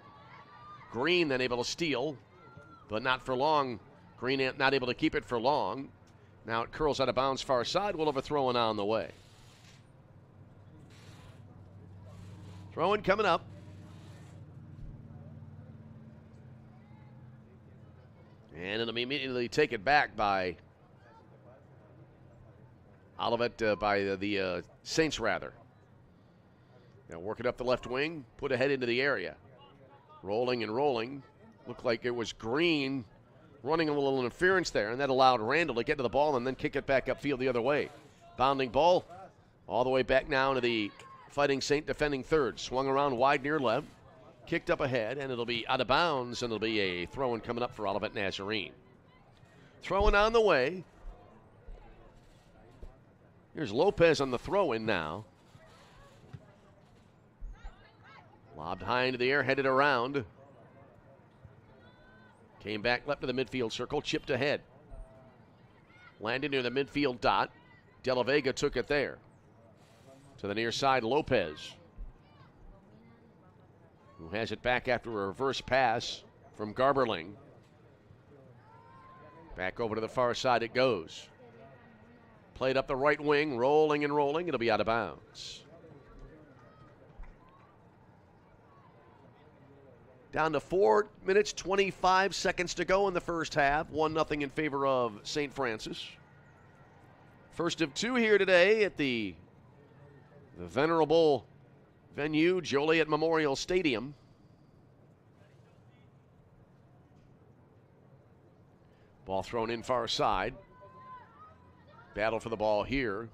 Speaker 1: Green then able to steal, but not for long. Green not able to keep it for long. Now it curls out of bounds far side. We'll have a throw-in on the way. Throw-in coming up. And it'll be immediately taken back by Olivet, by the Saints, rather. Now work it up the left wing, put a head into the area. Rolling and rolling. Looked like it was Green running a little interference there, and that allowed Randall to get to the ball and then kick it back upfield the other way. Bounding ball all the way back now into the Fighting Saint defending third. Swung around wide near left, kicked up ahead, and it'll be out of bounds, and it'll be a throw-in coming up for Olivet Nazarene. Throw-in on the way. Here's Lopez on the throw-in now. Lobbed high into the air, headed around. Came back left to the midfield circle, chipped ahead. Landed near the midfield dot. De La Vega took it there. To the near side, Lopez, who has it back after a reverse pass from Garberling. Back over to the far side it goes. Played up the right wing, rolling and rolling. It'll be out of bounds. Down to 4 minutes, 25 seconds to go in the first half. 1-0 in favor of St. Francis. First of two here today at the venerable venue, Joliet Memorial Stadium. Ball thrown in far side. Battle for the ball here.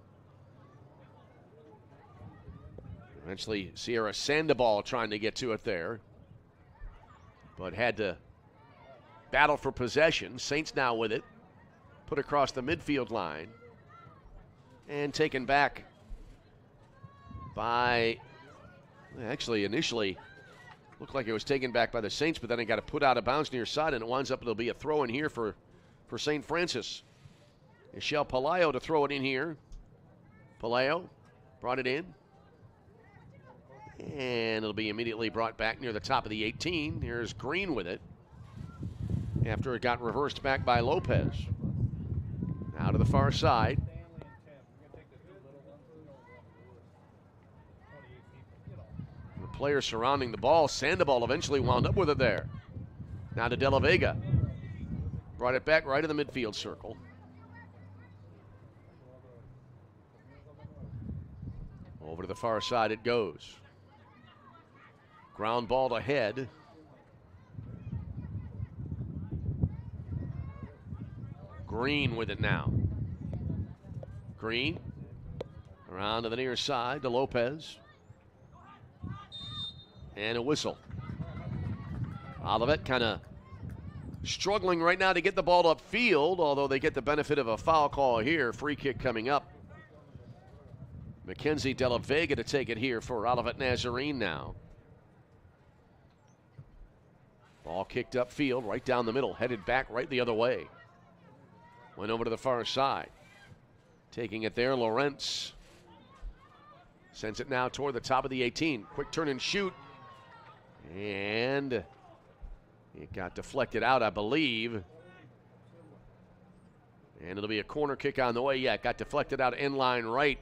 Speaker 1: Eventually, Sierra Sandoval trying to get to it there, but had to battle for possession. Saints now with it. Put across the midfield line. And taken back by, actually initially looked like it was taken back by the Saints, but then it got to put out of bounds near side, and it winds up, it'll be a throw in here for St. Francis. Michelle Palayo to throw it in here. Palayo brought it in. And it'll be immediately brought back near the top of the 18. Here's Green with it after it got reversed back by Lopez. Now to the far side. The players surrounding the ball. Sandoval eventually wound up with it there. Now to De La Vega. Brought it back right in the midfield circle. Over to the far side it goes. Ground ball to head. Green with it now. Green around to the near side to Lopez. And a whistle. Olivet kind of struggling right now to get the ball upfield, although they get the benefit of a foul call here. Free kick coming up. Mackenzie De La Vega to take it here for Olivet Nazarene now. Ball kicked upfield, right down the middle, headed back right the other way. Went over to the far side. Taking it there, Lawrence. Sends it now toward the top of the 18. Quick turn and shoot. And it got deflected out, I believe. And it'll be a corner kick on the way. Yeah, it got deflected out end line right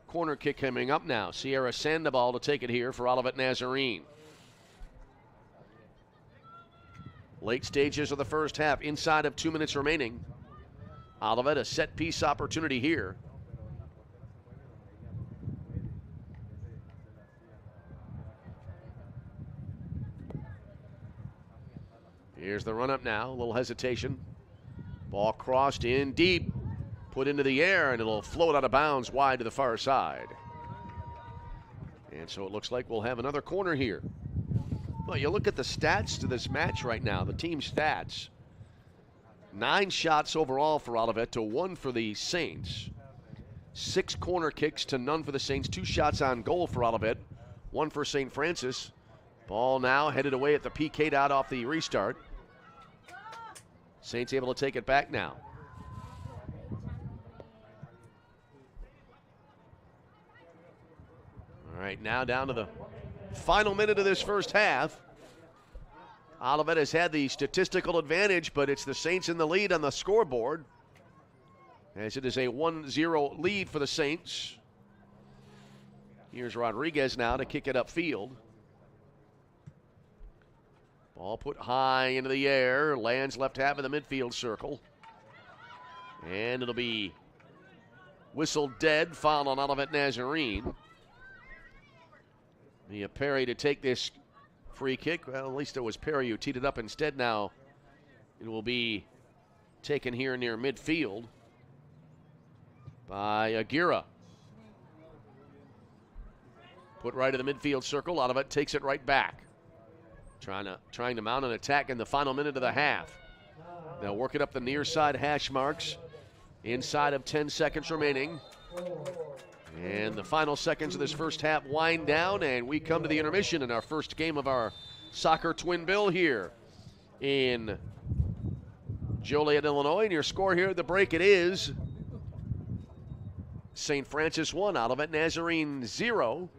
Speaker 1: corner kick coming up now. Sierra Sandoval to take it here for Olivet Nazarene. Late stages of the first half, inside of 2 minutes remaining. Olivet, a set piece opportunity here. Here's the run up now, a little hesitation. Ball crossed in deep, put into the air, and it'll float out of bounds wide to the far side. And so it looks like we'll have another corner here. Well, you look at the stats to this match right now, the team stats. 9 shots overall for Olivet to 1 for the Saints. 6 corner kicks to none for the Saints. 2 shots on goal for Olivet, 1 for St. Francis. Ball now headed away at the PK dot off the restart. Saints able to take it back now. All right, now down to the final minute of this first half. Olivet has had the statistical advantage, but it's the Saints in the lead on the scoreboard, as it is a 1-0 lead for the Saints. Here's Rodriguez now to kick it upfield. Ball put high into the air, lands left half of the midfield circle. And it'll be whistled dead, foul on Olivet Nazarene. Mia Perry to take this free kick. Well, at least it was Perry who teed it up instead. Now it will be taken here near midfield by Aguirre. Put right in the midfield circle. Olivet takes it right back. Trying to mount an attack in the final minute of the half. They'll work it up the near side hash marks. Inside of 10 seconds remaining. And the final seconds of this first half wind down, and we come to the intermission in our first game of our soccer twin bill here in Joliet, Illinois. And your score here at the break, it is St. Francis 1, Olivet Nazarene 0.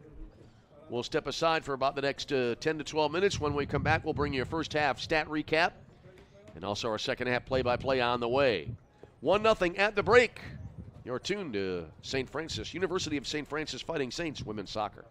Speaker 1: We'll step aside for about the next 10 to 12 minutes. When we come back, we'll bring you a first half stat recap and also our second half play-by-play on the way. 1-0 at the break. You're tuned to St. Francis, University of St. Francis Fighting Saints women's soccer.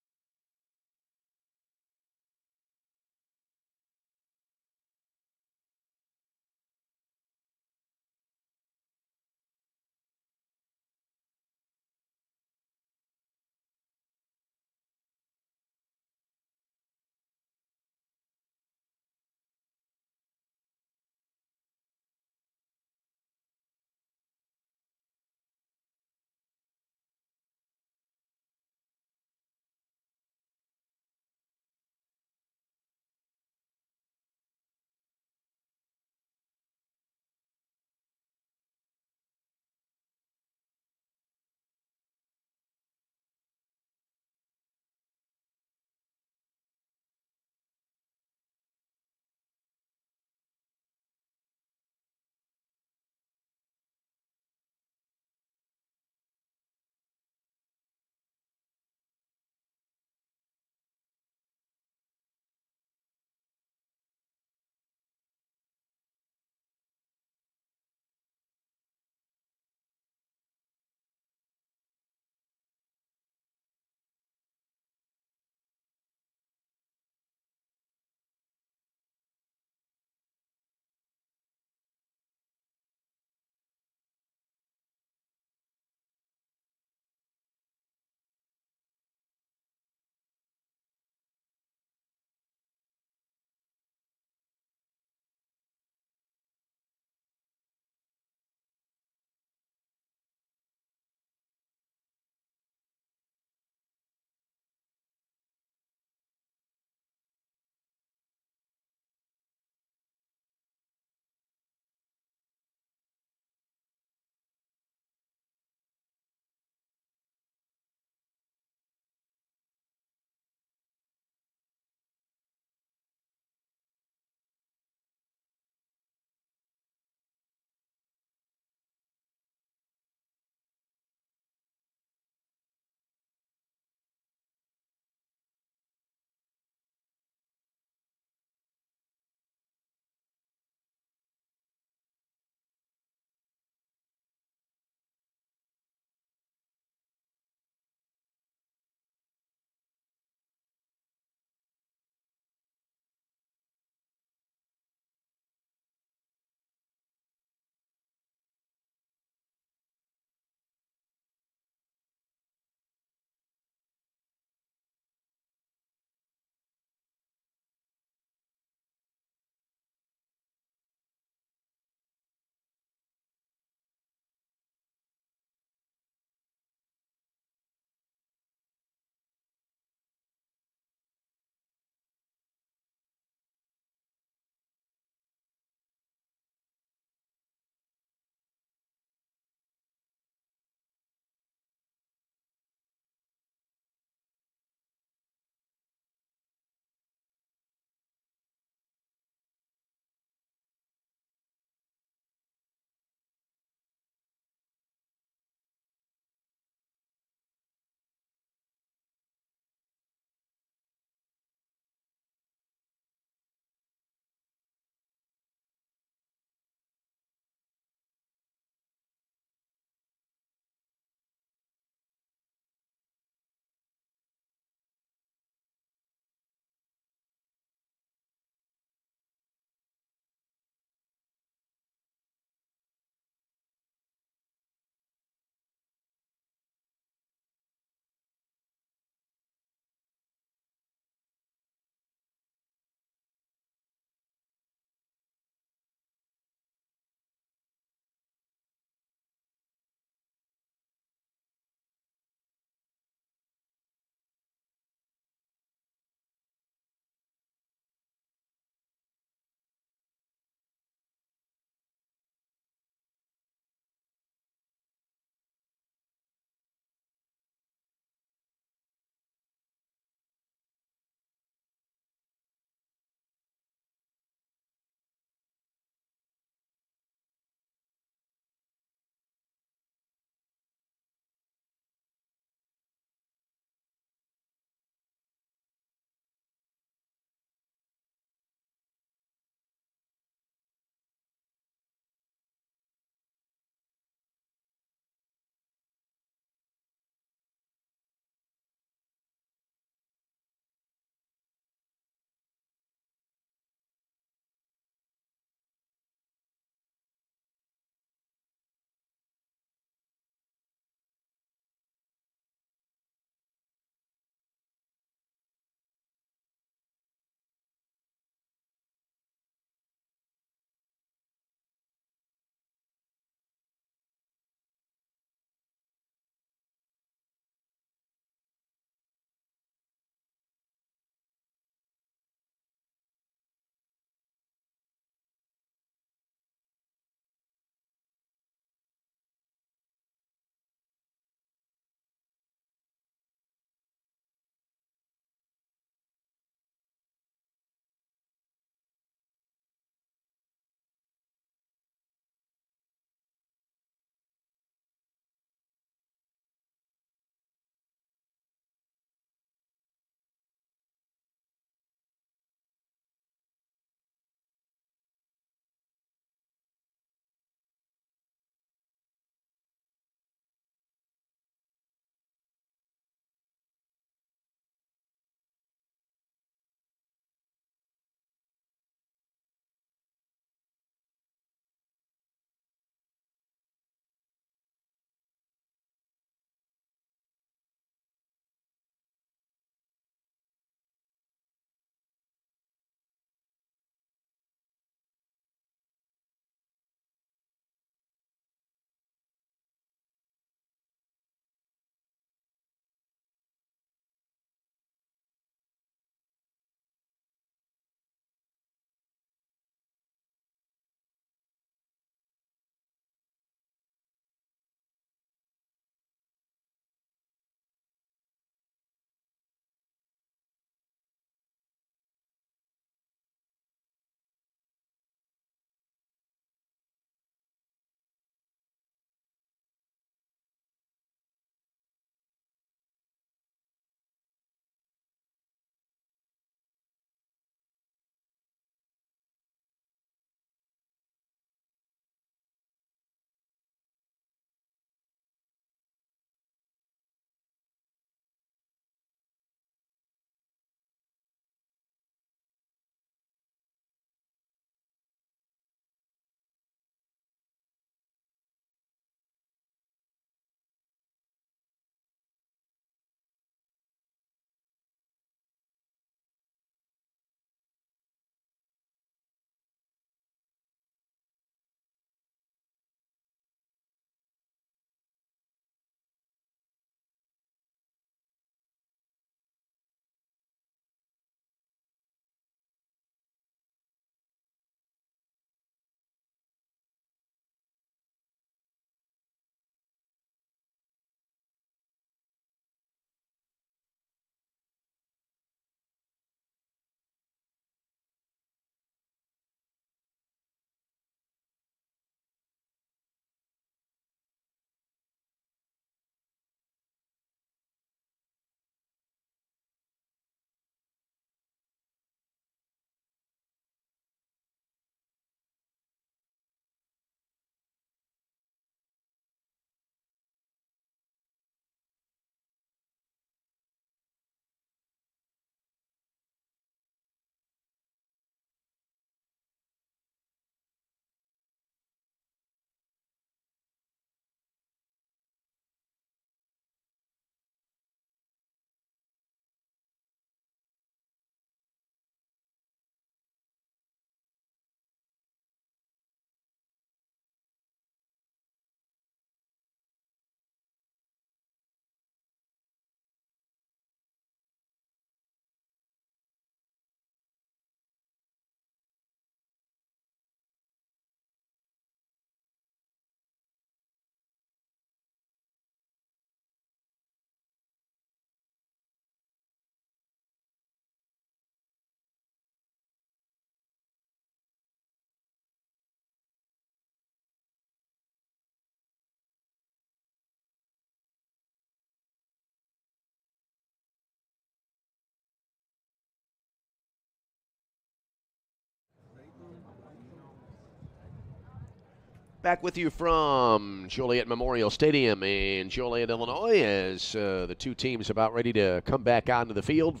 Speaker 1: Back with you from Joliet Memorial Stadium in Joliet, Illinois, as the two teams about ready to come back onto the field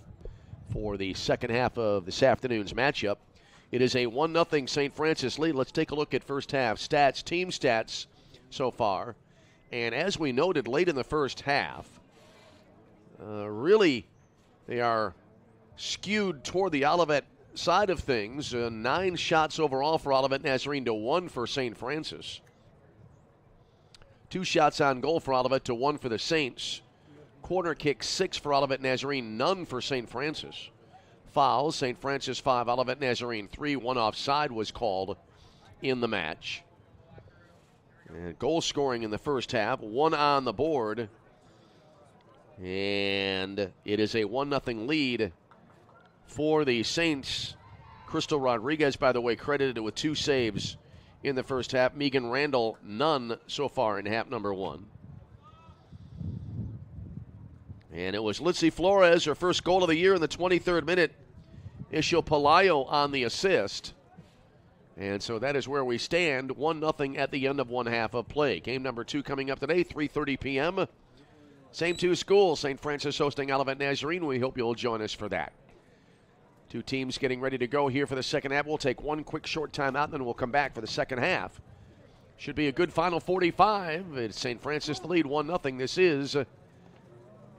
Speaker 1: for the second half of this afternoon's matchup. It is a 1-0 St. Francis lead. Let's take a look at first half stats, team stats so far. And as we noted late in the first half, really they are skewed toward the Olivet side of things. 9 shots overall for Olivet Nazarene to 1 for St. Francis. 2 shots on goal for Olivet to 1 for the Saints. Corner kick 6 for Olivet Nazarene, none for St. Francis. Fouls, St. Francis 5, Olivet Nazarene 3. 1 offside was called in the match. And goal scoring in the first half, 1 on the board. And it is a 1-0 lead for the Saints. Crystal Rodriguez, by the way, credited with 2 saves in the first half. Megan Randall, none so far in half number 1. And it was Litzy Flores, her first goal of the year in the 23rd minute. Ishil Palayo on the assist. And so that is where we stand, 1-0 at the end of one half of play. Game number 2 coming up today, 3:30 p.m. Same 2 schools, St. Francis hosting Olivet Nazarene. We hope you'll join us for that. 2 teams getting ready to go here for the second half. We'll take one quick short timeout, and then we'll come back for the second half. Should be a good final 45. It's St. Francis the lead, 1-0. This is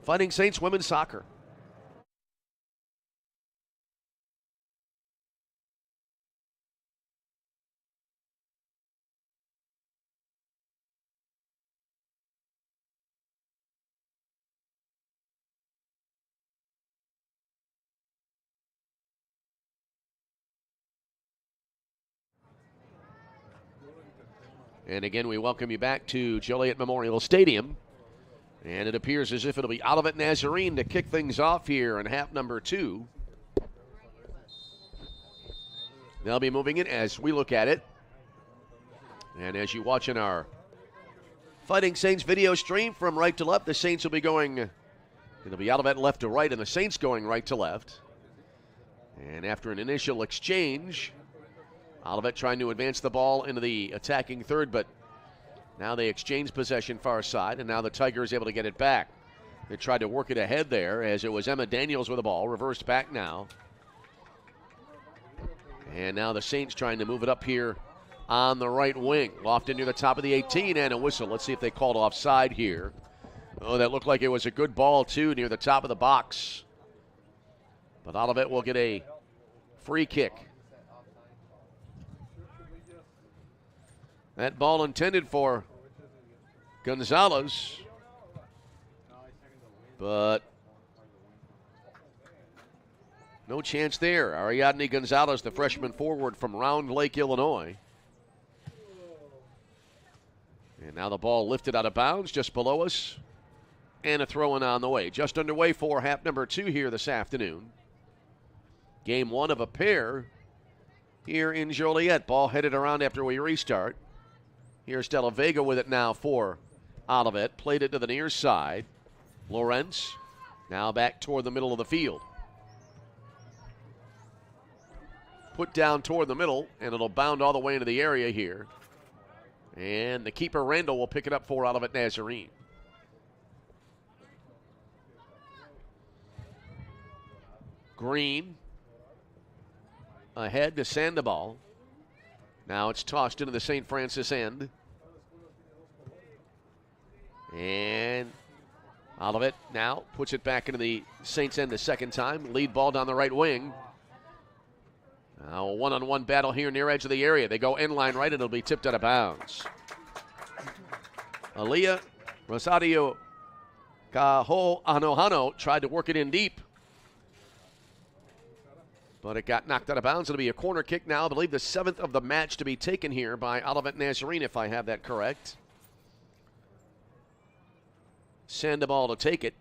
Speaker 1: Fighting Saints women's soccer. And again, we welcome you back to Joliet Memorial Stadium. And it appears as if it'll be Olivet Nazarene to kick things off here in half number 2. They'll be moving it as we look at it. And as you watch in our Fighting Saints video stream from right to left, the Saints will be going, it'll be Olivet left to right and the Saints going right to left. And after an initial exchange, Olivet trying to advance the ball into the attacking third, but now they exchange possession far side, and now the Tigers able to get it back. They tried to work it ahead there as it was Emma Daniels with the ball, reversed back now. And now the Saints trying to move it up here on the right wing. Lofted near the top of the 18 and a whistle. Let's see if they called offside here. Oh, that looked like it was a good ball too near the top of the box. But Olivet will get a free kick. That ball intended for Gonzalez, but no chance there. Ariadne Gonzalez, the freshman forward from Round Lake, Illinois. And now the ball lifted out of bounds just below us, and a throw-in on the way. Just underway for half number 2 here this afternoon. Game 1 of a pair here in Joliet. Ball headed around after we restart. Here's Della Vega with it now for Olivet. Played it to the near side. Lawrence now back toward the middle of the field. Put down toward the middle, and it'll bound all the way into the area here. And the keeper, Randall, will pick it up for Olivet Nazarene. Green ahead to Sandoval. Now it's tossed into the St. Francis end. And Olivet now puts it back into the Saints end the second time. Lead ball down the right wing. Now a one-on-one battle here near edge of the area. They go end line right, and it'll be tipped out of bounds. Aaliyah Rosario Kaho Anohano tried to work it in deep, but it got knocked out of bounds. It'll be a corner kick now. I believe the 7th of the match to be taken here by Olivet Nazarene, if I have that correct. Sandoval to take it.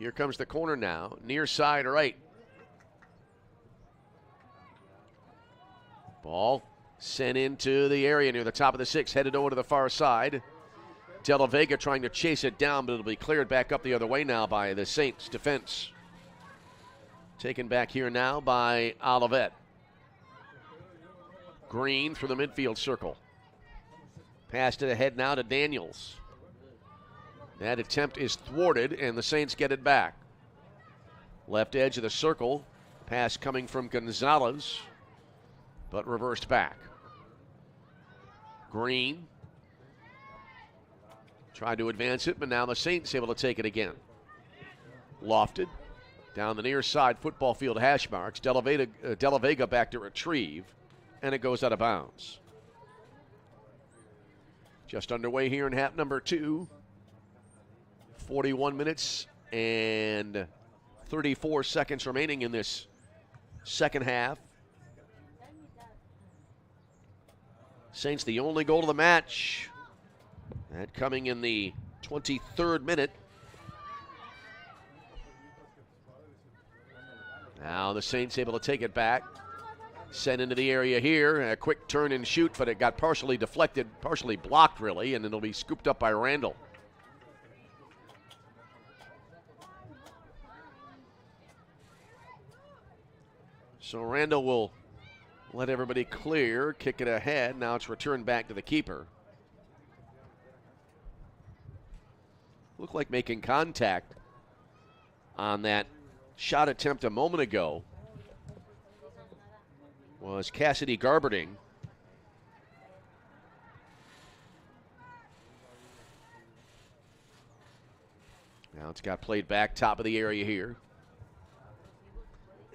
Speaker 1: Here comes the corner now. Near side right. Ball sent into the area near the top of the 6. Headed over to the far side. Della Vega trying to chase it down, but it'll be cleared back up the other way now by the Saints defense. Taken back here now by Olivet. Green through the midfield circle. Passed it ahead now to Daniels. That attempt is thwarted, and the Saints get it back. Left edge of the circle. Pass coming from Gonzalez, but reversed back. Green tried to advance it, but now the Saints able to take it again. Lofted down the near side football field hash marks. De La Vega back to retrieve, and it goes out of bounds. Just underway here in half number 2. 41 minutes and 34 seconds remaining in this second half. Saints the only goal of the match. That coming in the 23rd minute. Now the Saints able to take it back. Sent into the area here. A quick turn and shoot, but it got partially deflected, partially blocked really, and it'll be scooped up by Randall. So Randall will let everybody clear, kick it ahead. Now it's returned back to the keeper. Looked like making contact on that shot attempt a moment ago was Cassidy Garberding. Now it's got played back, top of the area here.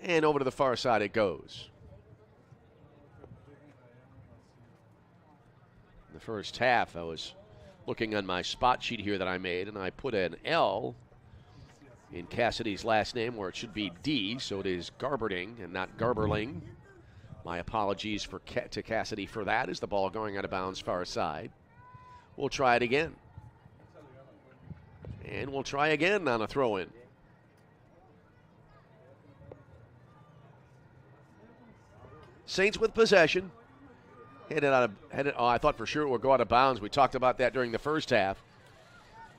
Speaker 1: And over to the far side it goes. In the first half, I was looking on my spot sheet here that I made, and I put an L in Cassidy's last name where it should be D, so it is Garberding and not Garberling. My apologies to Cassidy for that as the ball going out of bounds far side. We'll try it again. And we'll try again on a throw-in. Saints with possession. I thought for sure it would go out of bounds. We talked about that during the first half.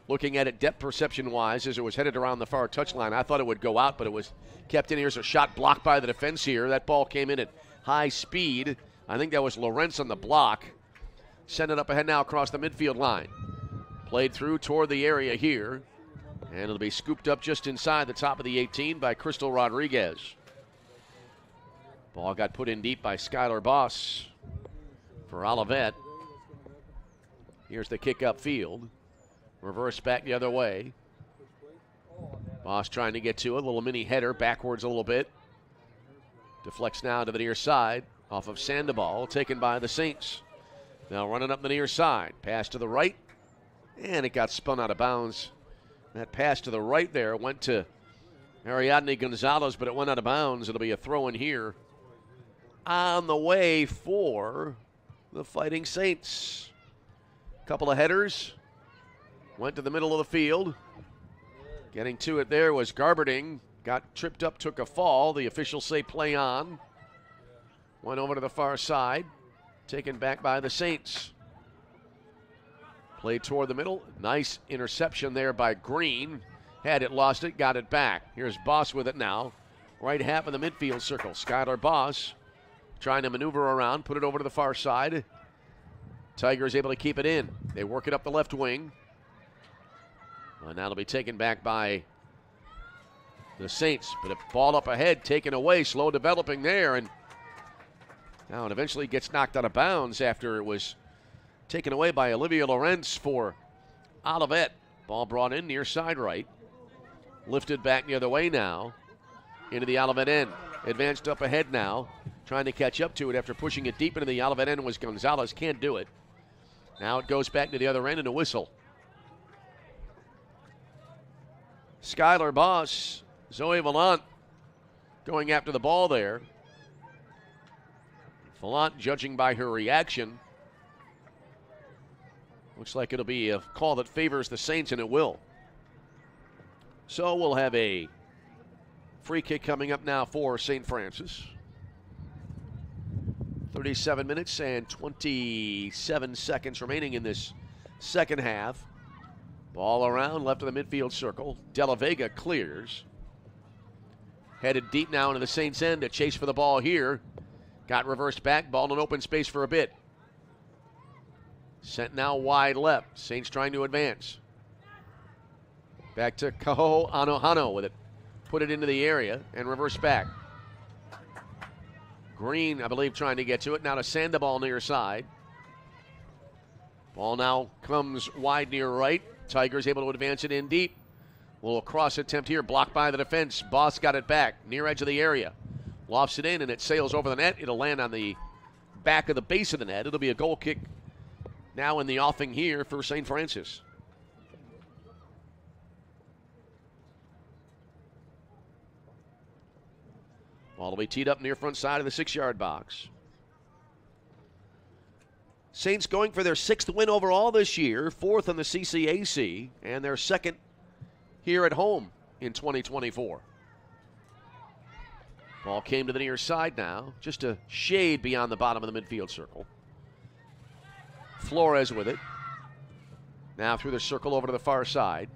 Speaker 1: Looking at it depth perception-wise as it was headed around the far touchline, I thought it would go out, but it was kept in. Here's a shot blocked by the defense here. That ball came in at high speed. I think that was Lawrence on the block. Send it up ahead now across the midfield line. Played through toward the area here. And it'll be scooped up just inside the top of the 18 by Crystal Rodriguez. Ball got put in deep by Skylar Boss for Olivet. Here's the kick upfield. Reverse back the other way. Boss trying to get to it. A little mini header backwards a little bit. Deflects now to the near side off of Sandoval, taken by the Saints. Now running up the near side. Pass to the right, and it got spun out of bounds. That pass to the right there went to Ariadne Gonzalez, but it went out of bounds. It'll be a throw in here on the way for the Fighting Saints. Couple of headers. Went to the middle of the field. Getting to it there was Garberding. Got tripped up, took a fall. The officials say play on. Went over to the far side. Taken back by the Saints. Played toward the middle. Nice interception there by Green. Had it, lost it, got it back. Here's Boss with it now. Right half of the midfield circle. Skylar Boss trying to maneuver around, put it over to the far side. Tigers able to keep it in. They work it up the left wing. And now it'll be taken back by the Saints. But a ball up ahead, taken away, slow developing there. And now it eventually gets knocked out of bounds after it was taken away by Olivia Lawrence for Olivet. Ball brought in near side right. Lifted back the other way now into the Olivet end. Advanced up ahead now. Trying to catch up to it after pushing it deep into the Olivet end was Gonzalez. Can't do it. Now it goes back to the other end and a whistle. Skylar Boss, Zoe Vallant going after the ball there. Vallant judging by her reaction. Looks like it'll be a call that favors the Saints, and it will. So we'll have a free kick coming up now for St. Francis. 37 minutes and 27 seconds remaining in this second half. Ball around, left of the midfield circle. De La Vega clears. Headed deep now into the Saints' end to chase for the ball here. Got reversed back, ball in open space for a bit. Sent now wide left. Saints trying to advance. Back to Kaho Anohano with it. Put it into the area and reverse back. Green, I believe, trying to get to it. Now to Sandoval near side. Ball now comes wide near right. Tigers able to advance it in deep. Little cross attempt here, blocked by the defense. Boss got it back, near edge of the area. Lofts it in, and it sails over the net. It'll land on the back of the base of the net. It'll be a goal kick now in the offing here for St. Francis. Ball will be teed up near front side of the 6-yard box. Saints going for their 6th win overall this year, 4th in the CCAC, and their 2nd here at home in 2024. Ball came to the near side now, just a shade beyond the bottom of the midfield circle. Flores with it. Now through the circle over to the far side.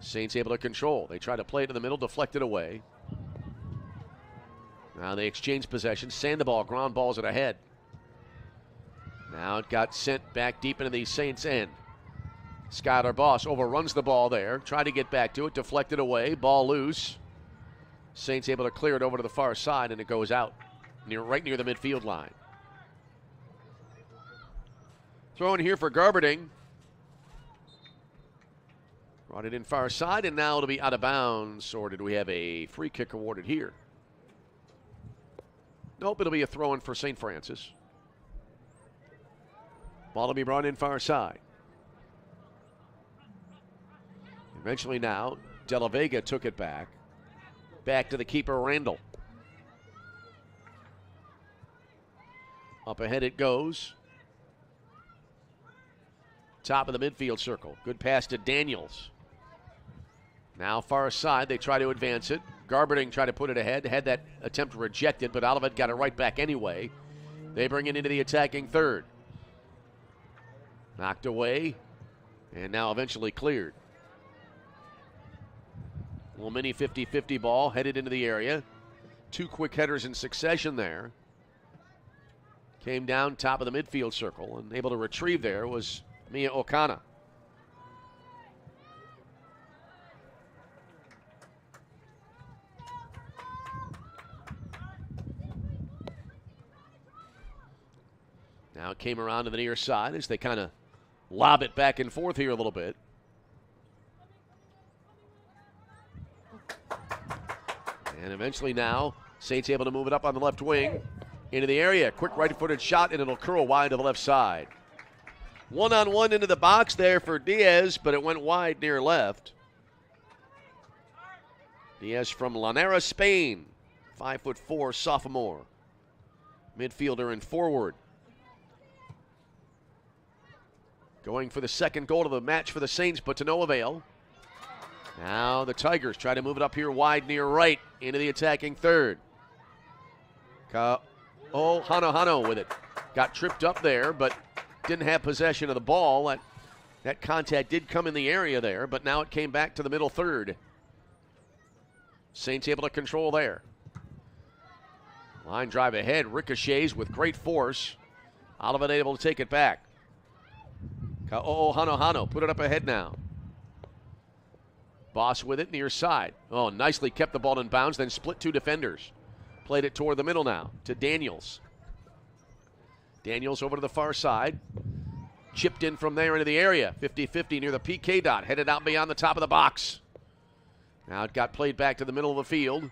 Speaker 1: Saints able to control. They try to play it in the middle, deflected away. Now they exchange possession. Sandoval ground balls it ahead. Now it got sent back deep into the Saints' end. Skylar Boss overruns the ball there. Tried to get back to it, deflected away, ball loose. Saints able to clear it over to the far side, and it goes out right near the midfield line. Throw in here for Garberding. Brought it in far side, and now it'll be out of bounds. Or did we have a free kick awarded here? Nope, it'll be a throw in for St. Francis. Ball will be brought in far side. Eventually now, De La Vega took it back. Back to the keeper, Randall. Up ahead it goes. Top of the midfield circle. Good pass to Daniels. Now far side, they try to advance it. Garberding tried to put it ahead. Had that attempt rejected, but Olivet got it right back anyway. They bring it into the attacking third. Knocked away, and now eventually cleared. Little mini 50-50 ball headed into the area. 2 quick headers in succession there. Came down top of the midfield circle, and able to retrieve there was Mia Okana. Now it came around to the near side as they kind of lob it back and forth here a little bit. And eventually now, Saints able to move it up on the left wing into the area. Quick right-footed shot, and it'll curl wide to the left side. One-on-one into the box there for Diaz, but it went wide near left. Diaz from Lanera, Spain. 5'4" sophomore. Midfielder and forward. Going for the 2nd goal of the match for the Saints, but to no avail. Now the Tigers try to move it up here wide near right into the attacking third. Hano with it. Got tripped up there, but didn't have possession of the ball. That contact did come in the area there, but now it came back to the middle third. Saints able to control there. Line drive ahead, ricochets with great force. Olivet able to take it back. Hano put it up ahead now. Boss with it near side. Oh, nicely kept the ball in bounds, then split 2 defenders. Played it toward the middle now to Daniels. Daniels over to the far side. Chipped in from there into the area. 50-50 near the PK dot. Headed out beyond the top of the box. Now it got played back to the middle of the field.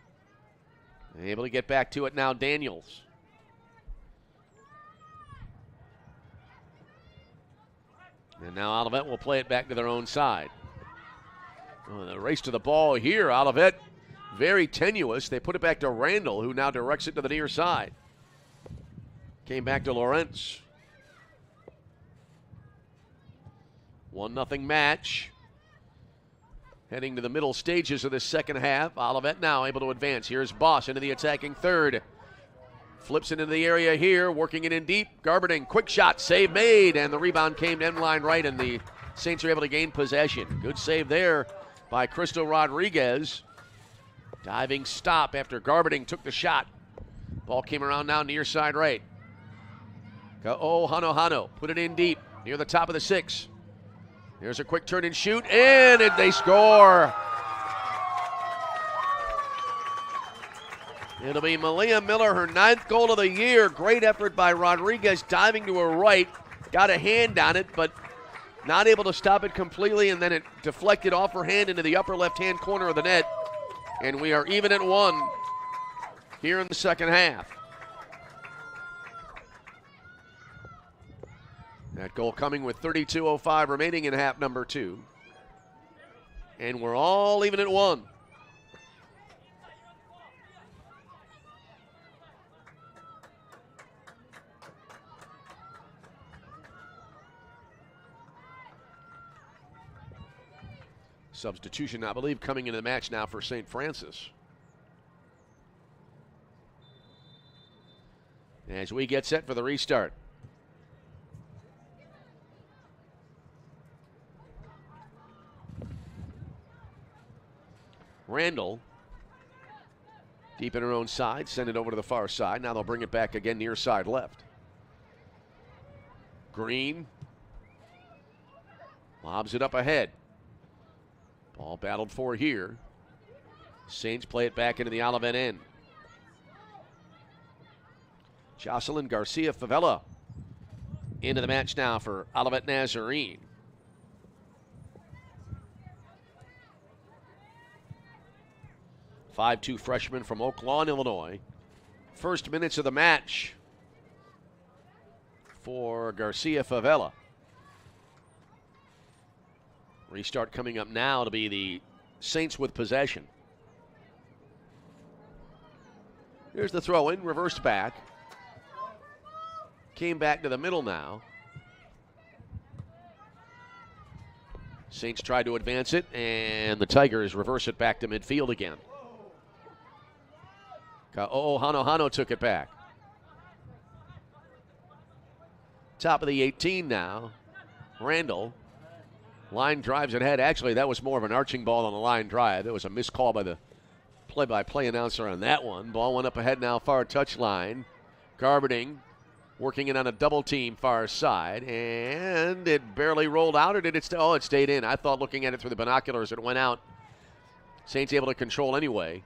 Speaker 1: Able to get back to it now, Daniels. And now Olivet will play it back to their own side. Oh, the race to the ball here. Olivet, very tenuous. They put it back to Randall, who now directs it to the near side. Came back to Lawrence. 1-0 match. Heading to the middle stages of this second half. Olivet now able to advance. Here's Boss into the attacking third. Flips it into the area here, working it in deep. Garberding, quick shot, save made, and the rebound came to end line right, and the Saints are able to gain possession. Good save there by Crystal Rodriguez. Diving stop after Garberding took the shot. Ball came around now near side right. Ka'o Hano put it in deep near the top of the 6. Here's a quick turn and shoot, and they score. It'll be Malia Miller, her 9th goal of the year. Great effort by Rodriguez, diving to her right. Got a hand on it, but not able to stop it completely, and then it deflected off her hand into the upper left-hand corner of the net. And we are even at 1 here in the second half. That goal coming with 32:05 remaining in half number 2. And we're all even at 1. Substitution, I believe, coming into the match now for St. Francis. As we get set for the restart. Randall, deep in her own side, send it over to the far side. Now they'll bring it back again near side left. Green lobs it up ahead. Ball battled for here. Saints play it back into the Olivet end. Jocelyn Garcia Favela into the match now for Olivet Nazarene. 5'2" freshman from Oak Lawn, Illinois. First minutes of the match for Garcia Favela. Restart coming up now to be the Saints with possession. Here's the throw in, reversed back. Came back to the middle now. Saints tried to advance it, and the Tigers reverse it back to midfield again. Ka'o Hano took it back. Top of the 18 now. Randall. Line drives ahead. Actually, that was more of an arching ball than a line drive. There was a missed call by the play-by-play announcer on that one. Ball went up ahead now, far touchline. Garberding working it on a double team far side, and it barely rolled out, or did it it stayed in. I thought looking at it through the binoculars it went out. Saints able to control anyway,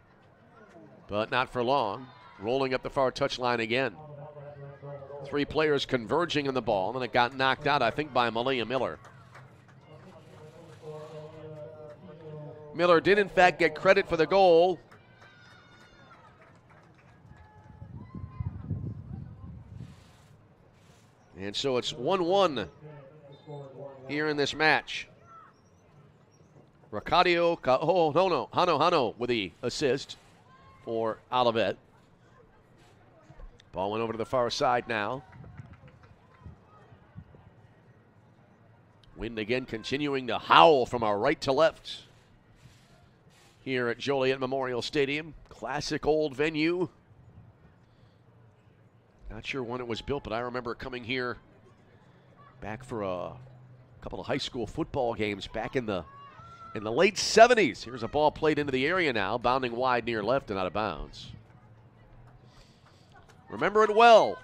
Speaker 1: but not for long. Rolling up the far touchline again. 3 players converging on the ball, and it got knocked out, I think, by Malia Miller. Miller did, in fact, get credit for the goal. And so it's 1-1 here in this match. Ricardo Hano with the assist for Olivet. Ball went over to the far side now. Wind again continuing to howl from our right to left here at Joliet Memorial Stadium. Classic old venue. Not sure when it was built, but I remember coming here back for a couple of high school football games back in the late 70s. Here's a ball played into the area now, bounding wide near left and out of bounds. Remember it well.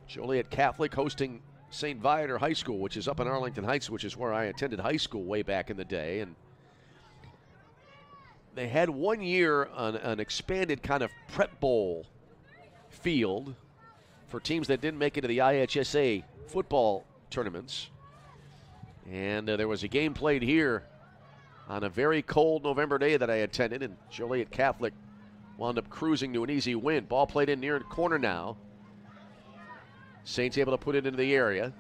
Speaker 1: Joliet Catholic hosting St. Viator High School, which is up in Arlington Heights, which is where I attended high school way back in the day. And they had one year an expanded kind of prep bowl field for teams that didn't make it to the IHSA football tournaments. And there was a game played here on a very cold November day that I attended, and Joliet Catholic wound up cruising to an easy win. Ball played in near the corner now. Saints able to put it into the area.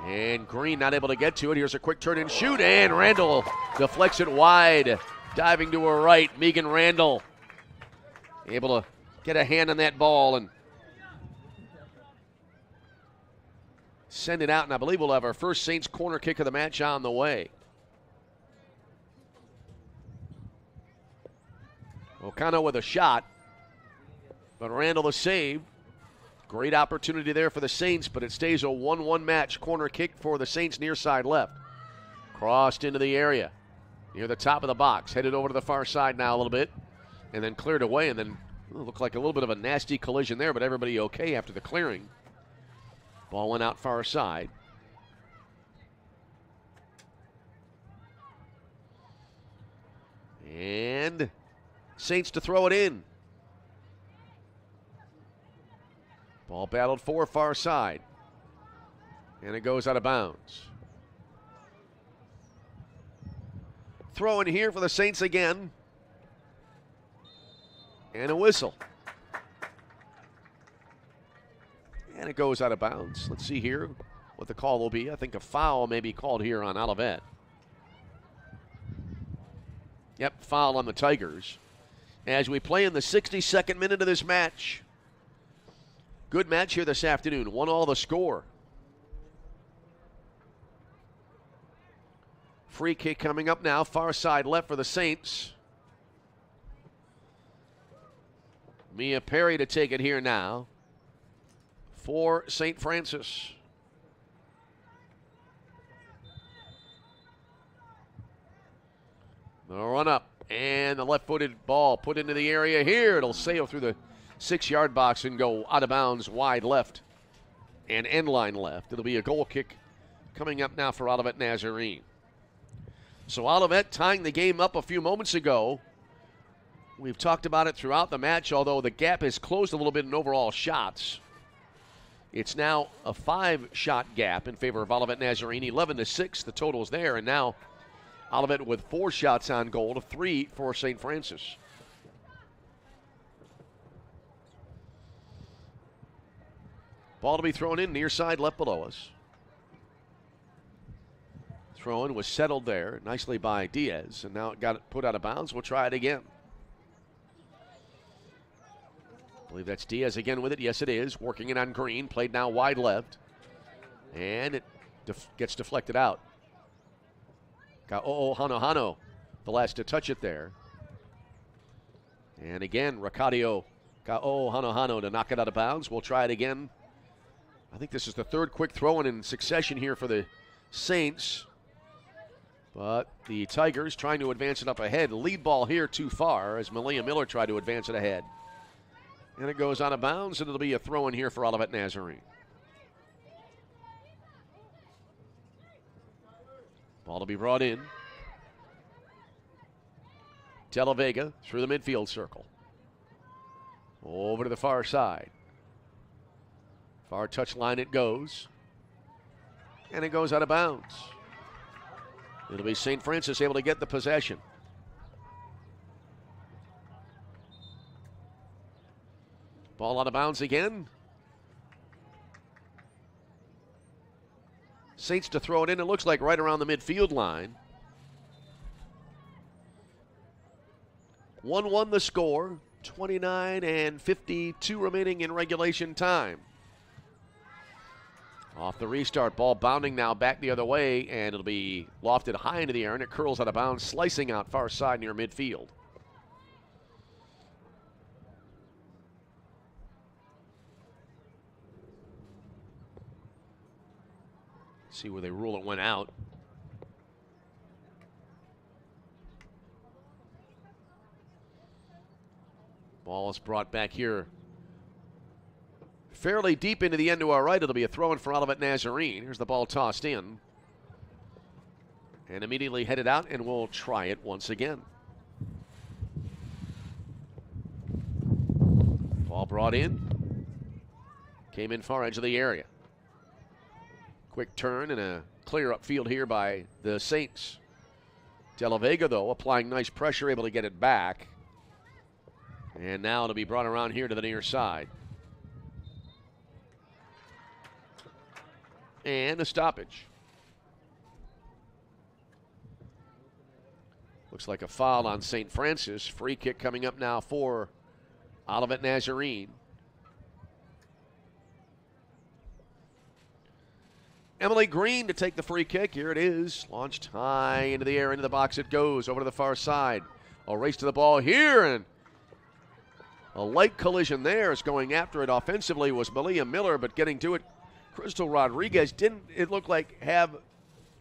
Speaker 1: And Green not able to get to it. Here's a quick turn and shoot, and Randall deflects it wide. Diving to her right, Megan Randall able to get a hand on that ball and send it out, and I believe we'll have our first Saints corner kick of the match on the way. O'Connell with a shot, but Randall the save. Great opportunity there for the Saints, but it stays a 1-1 match. Corner kick for the Saints near side left. Crossed into the area near the top of the box. Headed over to the far side now a little bit, and then cleared away, and then Well, looked like a little bit of a nasty collision there, but everybody okay after the clearing. Ball went out far side. And Saints to throw it in. Ball battled for far side. And it goes out of bounds. Throw in here for the Saints again. And a whistle. And it goes out of bounds. Let's see here what the call will be. I think a foul may be called here on Olivet. Yep, foul on the Tigers. As we play in the 62nd minute of this match. Good match here this afternoon. 1-1 the score. Free kick coming up now. Far side left for the Saints. Mia Perry to take it here now for St. Francis. The run up and the left-footed ball put into the area here. It'll sail through the 6-yard box and go out of bounds wide left and end line left. It'll be a goal kick coming up now for Olivet Nazarene. So Olivet tying the game up a few moments ago. We've talked about it throughout the match, although the gap has closed a little bit in overall shots. It's now a 5-shot gap in favor of Olivet Nazarene, 11-6. The total is there, and now Olivet with 4 shots on goal to 3 for St. Francis. Ball to be thrown in near side left below us. Throw in was settled there nicely by Diaz, and now it got it put out of bounds. We'll try it again. I believe that's Diaz again with it. Yes, it is. Working it on Green. Played now wide left. And it gets deflected out. Ka'o'o Hanohano, the last to touch it there. And again, Ricardo Ka'o'o Hanohano to knock it out of bounds. We'll try it again. I think this is the third quick throw in succession here for the Saints. But the Tigers trying to advance it up ahead. Lead ball here too far as Malia Miller tried to advance it ahead. And it goes out of bounds, and it'll be a throw in here for Olivet Nazarene. Ball to be brought in. De La Vega through the midfield circle. Over to the far side. Far touch line it goes. And it goes out of bounds. It'll be St. Francis able to get the possession. Ball out of bounds again. Saints to throw it in. It looks like right around the midfield line. 1-1 the score. 29:52 remaining in regulation time. Off the restart, ball bounding now back the other way, and it'll be lofted high into the air, and it curls out of bounds, slicing out far side near midfield. See where they rule it went out. Ball is brought back here fairly deep into the end to our right. It'll be a throw in for Olivet Nazarene. Here's the ball tossed in. And immediately headed out, and we'll try it once again. Ball brought in. Came in far edge of the area. Quick turn and a clear upfield here by the Saints. De La Vega, though, applying nice pressure, able to get it back. And now it'll be brought around here to the near side. And a stoppage. Looks like a foul on St. Francis. Free kick coming up now for Olivet Nazarene. Emily Green to take the free kick. Here it is. Launched high into the air, into the box it goes. Over to the far side. A race to the ball here, and a light collision there. Is going after it offensively was Malia Miller, but getting to it, Crystal Rodriguez didn't, it looked like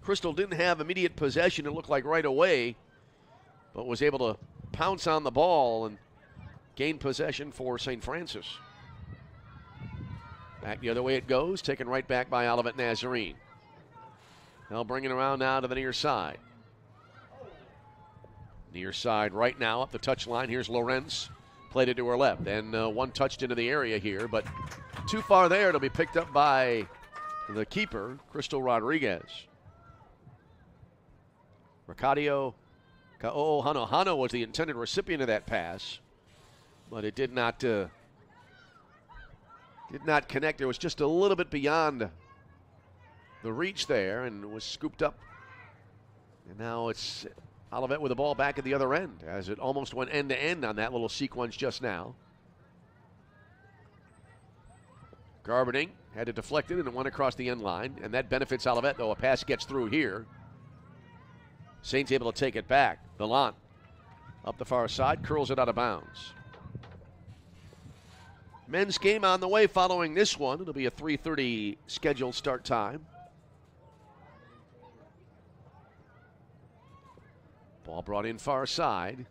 Speaker 1: Crystal didn't have immediate possession, it looked like right away, but was able to pounce on the ball and gain possession for St. Francis. Back the other way it goes, taken right back by Olivet Nazarene. They'll bring it around now to the near side. Near side right now up the touchline. Here's Lorenz. Played it to her left. And one touched into the area here, but too far there. It'll be picked up by the keeper, Crystal Rodriguez. Ricardo Hano was the intended recipient of that pass, but it did not connect. It was just a little bit beyond the reach there and was scooped up. And now it's Olivet with the ball back at the other end as it almost went end to end on that little sequence just now. Garberning had to deflect it and it went across the end line, and that benefits Olivet, though a pass gets through here. Saints able to take it back. Villant up the far side, curls it out of bounds. Men's game on the way following this one. It'll be a 3:30 scheduled start time. Ball brought in far side.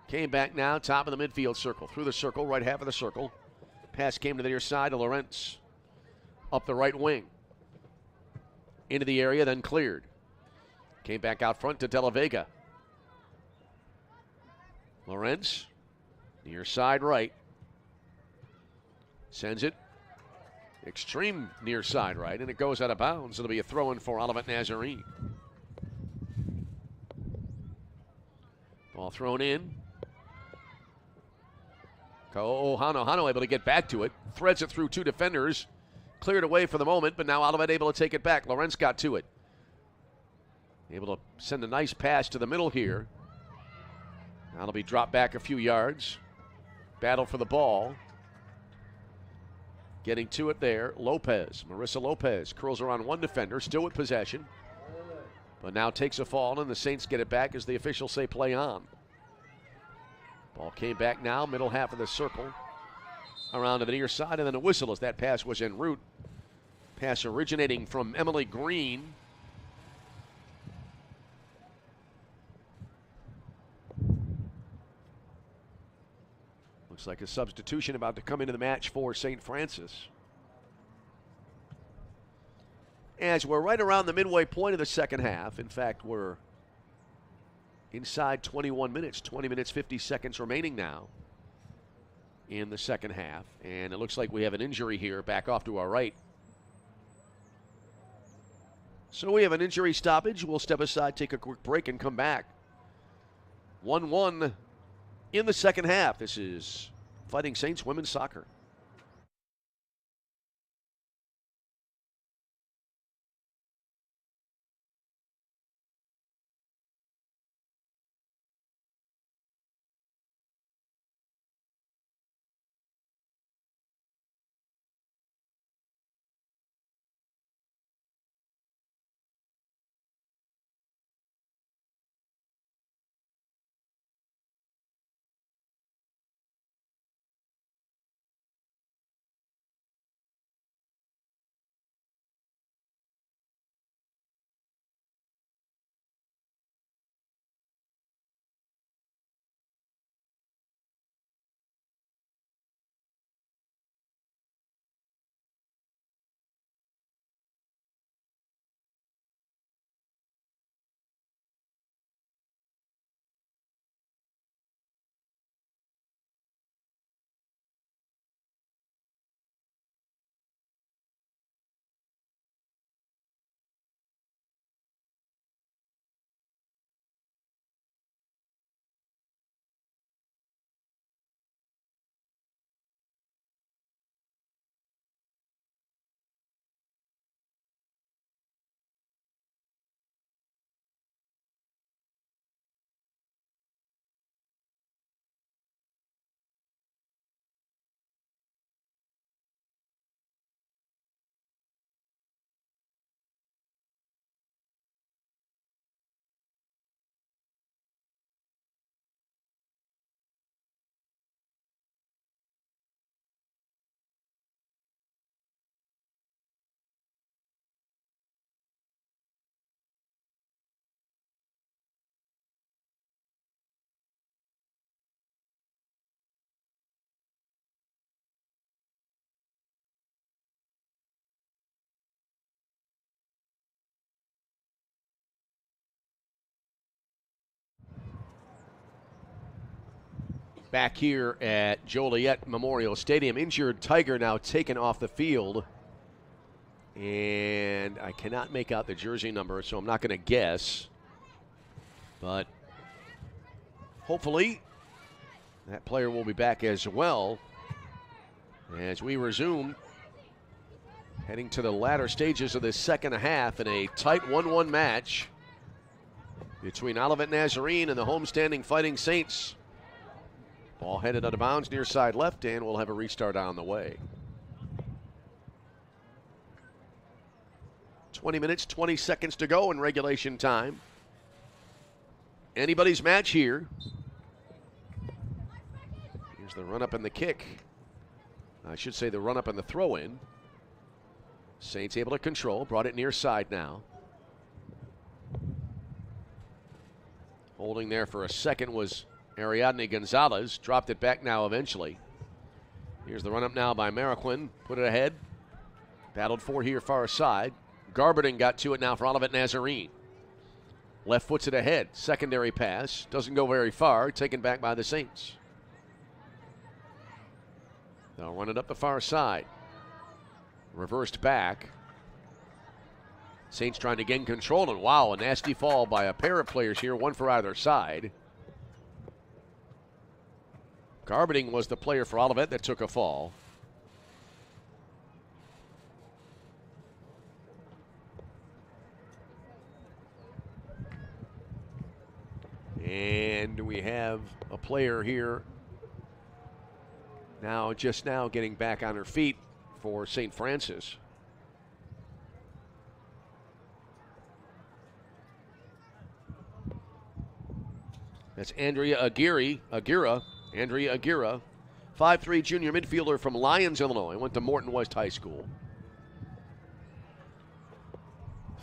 Speaker 1: Came back now, top of the midfield circle. Through the circle, right half of the circle. Pass came to the near side to Lawrence. Up the right wing. Into the area, then cleared. Came back out front to De La Vega. Lawrence, near side right. Sends it. Extreme near side right, and it goes out of bounds. It'll be a throw in for Olivet Nazarene. Ball thrown in. Hano able to get back to it. Threads it through two defenders. Cleared away for the moment, but now Olivet able to take it back. Lorenz got to it. Able to send a nice pass to the middle here. Now it'll be dropped back a few yards. Battle for the ball. Getting to it there. Lopez. Marissa Lopez curls around one defender, still with possession. But now takes a fall, and the Saints get it back as the officials say play on. Ball came back now, middle half of the circle. Around to the near side, and then a whistle as that pass was en route. Pass originating from Emily Green. Looks like a substitution about to come into the match for St. Francis. As we're right around the midway point of the second half. In fact, we're inside 21 minutes, 20 minutes, 50 seconds remaining now in the second half. And it looks like we have an injury here back off to our right. So we have an injury stoppage. We'll step aside, take a quick break, and come back. 1-1 in the second half. This is Fighting Saints women's soccer. back here at Joliet Memorial Stadium. Injured Tiger now taken off the field. And I cannot make out the jersey number, so I'm not going to guess. But hopefully that player will be back as well as we resume heading to the latter stages of this second half in a tight 1-1 match between Olivet Nazarene and the homestanding Fighting Saints. Ball headed out of bounds near side left, and we'll have a restart on the way. 20 minutes, 20 seconds to go in regulation time. Anybody's match here. Here's the run-up and the kick. I should say the run-up and the throw-in. Saints able to control, brought it near side now. Holding there for a second was Ariadne Gonzalez. Dropped it back now eventually. Here's the run-up now by Mariquin. Put it ahead. Battled for here far side. Garberding got to it now for Olivet Nazarene. Left foots it ahead. Secondary pass. Doesn't go very far. Taken back by the Saints. They'll run it up the far side. Reversed back. Saints trying to gain control, and wow, a nasty fall by a pair of players here, one for either side. Garberding was the player for Olivet that took a fall. And we have a player here now, just now getting back on her feet for St. Francis. That's Andrea Aguirre, Andrea Aguirre, 5'3" junior midfielder from Lyons, Illinois. Went to Morton West High School.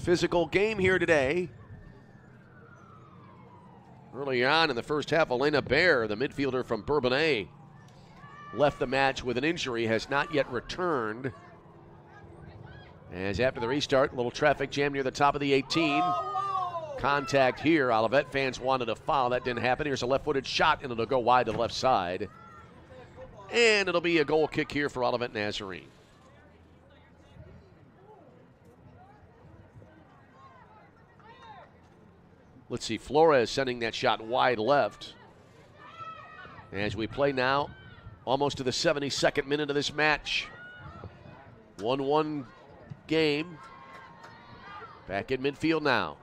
Speaker 1: Physical game here today. Early on in the first half, Elena Baer, the midfielder from Bourbonnais, left the match with an injury, has not yet returned. As after the restart, a little traffic jam near the top of the 18. Contact here. Olivet fans wanted a foul. That didn't happen. Here's a left-footed shot, and it'll go wide to the left side. And it'll be a goal kick here for Olivet Nazarene. Let's see, Flores sending that shot wide left. As we play now, almost to the 72nd minute of this match. 1-1 game. Back in midfield now.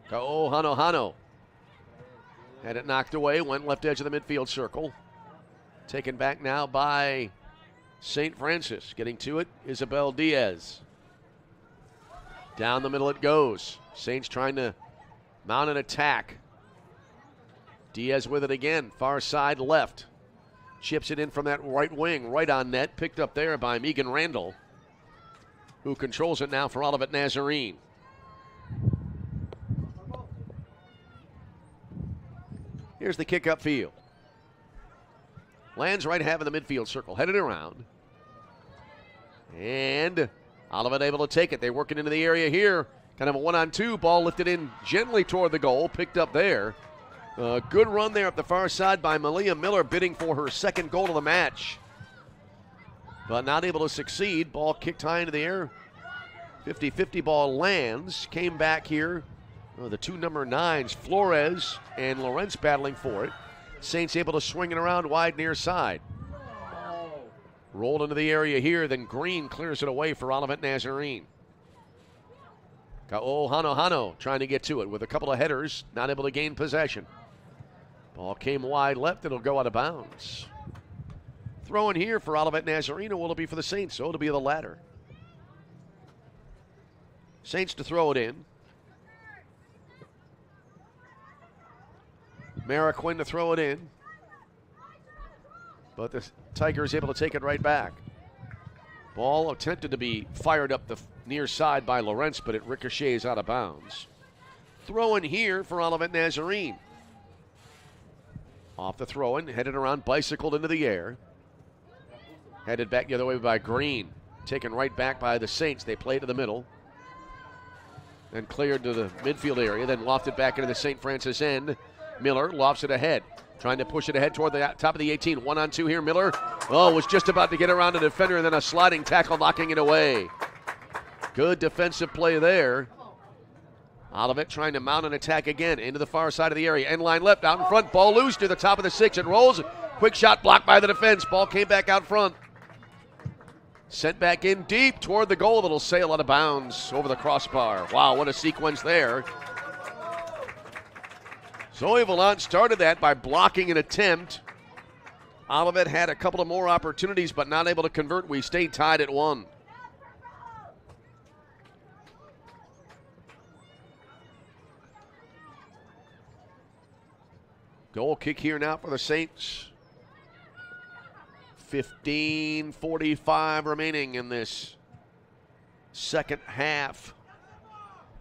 Speaker 1: Ka'o Hano. Had it knocked away, went left edge of the midfield circle. Taken back now by St. Francis. Getting to it, Isabel Diaz. Down the middle it goes. Saints trying to mount an attack. Diaz with it again, far side left. Chips it in from that right wing, right on net. Picked up there by Megan Randall, who controls it now for Olivet Nazarene. Here's the kick upfield. Lands right half of the midfield circle, headed around. And Olivet able to take it. They work it into the area here. Kind of a 1-on-2. Ball lifted in gently toward the goal. Picked up there. Good run there up the far side by Malia Miller, bidding for her second goal of the match. But not able to succeed. Ball kicked high into the air. 50-50 ball lands. Came back here. The two number 9s, Flores and Lawrence, battling for it. Saints able to swing it around wide near side. Rolled into the area here, then Green clears it away for Olivet Nazarene. Ka'o Hano trying to get to it with a couple of headers, not able to gain possession. Ball came wide left, it'll go out of bounds. Throw in here for Olivet Nazarene, or will it be for the Saints? So it'll be the latter. Saints to throw it in. Mariquin to throw it in. But the Tigers able to take it right back. Ball attempted to be fired up the near side by Lawrence, but it ricochets out of bounds. Throw in here for Olivet Nazarene. Off the throw in, headed around, bicycled into the air. Headed back the other way by Green. Taken right back by the Saints. They play to the middle. Then cleared to the midfield area, then lofted back into the St. Francis end. Miller lofts it ahead. Trying to push it ahead toward the top of the 18. 1-on-2 here. Miller, was just about to get around a defender, and then a sliding tackle knocking it away. Good defensive play there. Olivet trying to mount an attack again into the far side of the area. End line left, out in front. Ball loose to the top of the 6. It rolls. Quick shot blocked by the defense. Ball came back out front. Sent back in deep toward the goal. It'll sail out of bounds over the crossbar. Wow, what a sequence there. Zoe Vallant started that by blocking an attempt. Olivet had a couple of more opportunities, but not able to convert. We stayed tied at 1. Goal kick here now for the Saints. 15:45 remaining in this second half.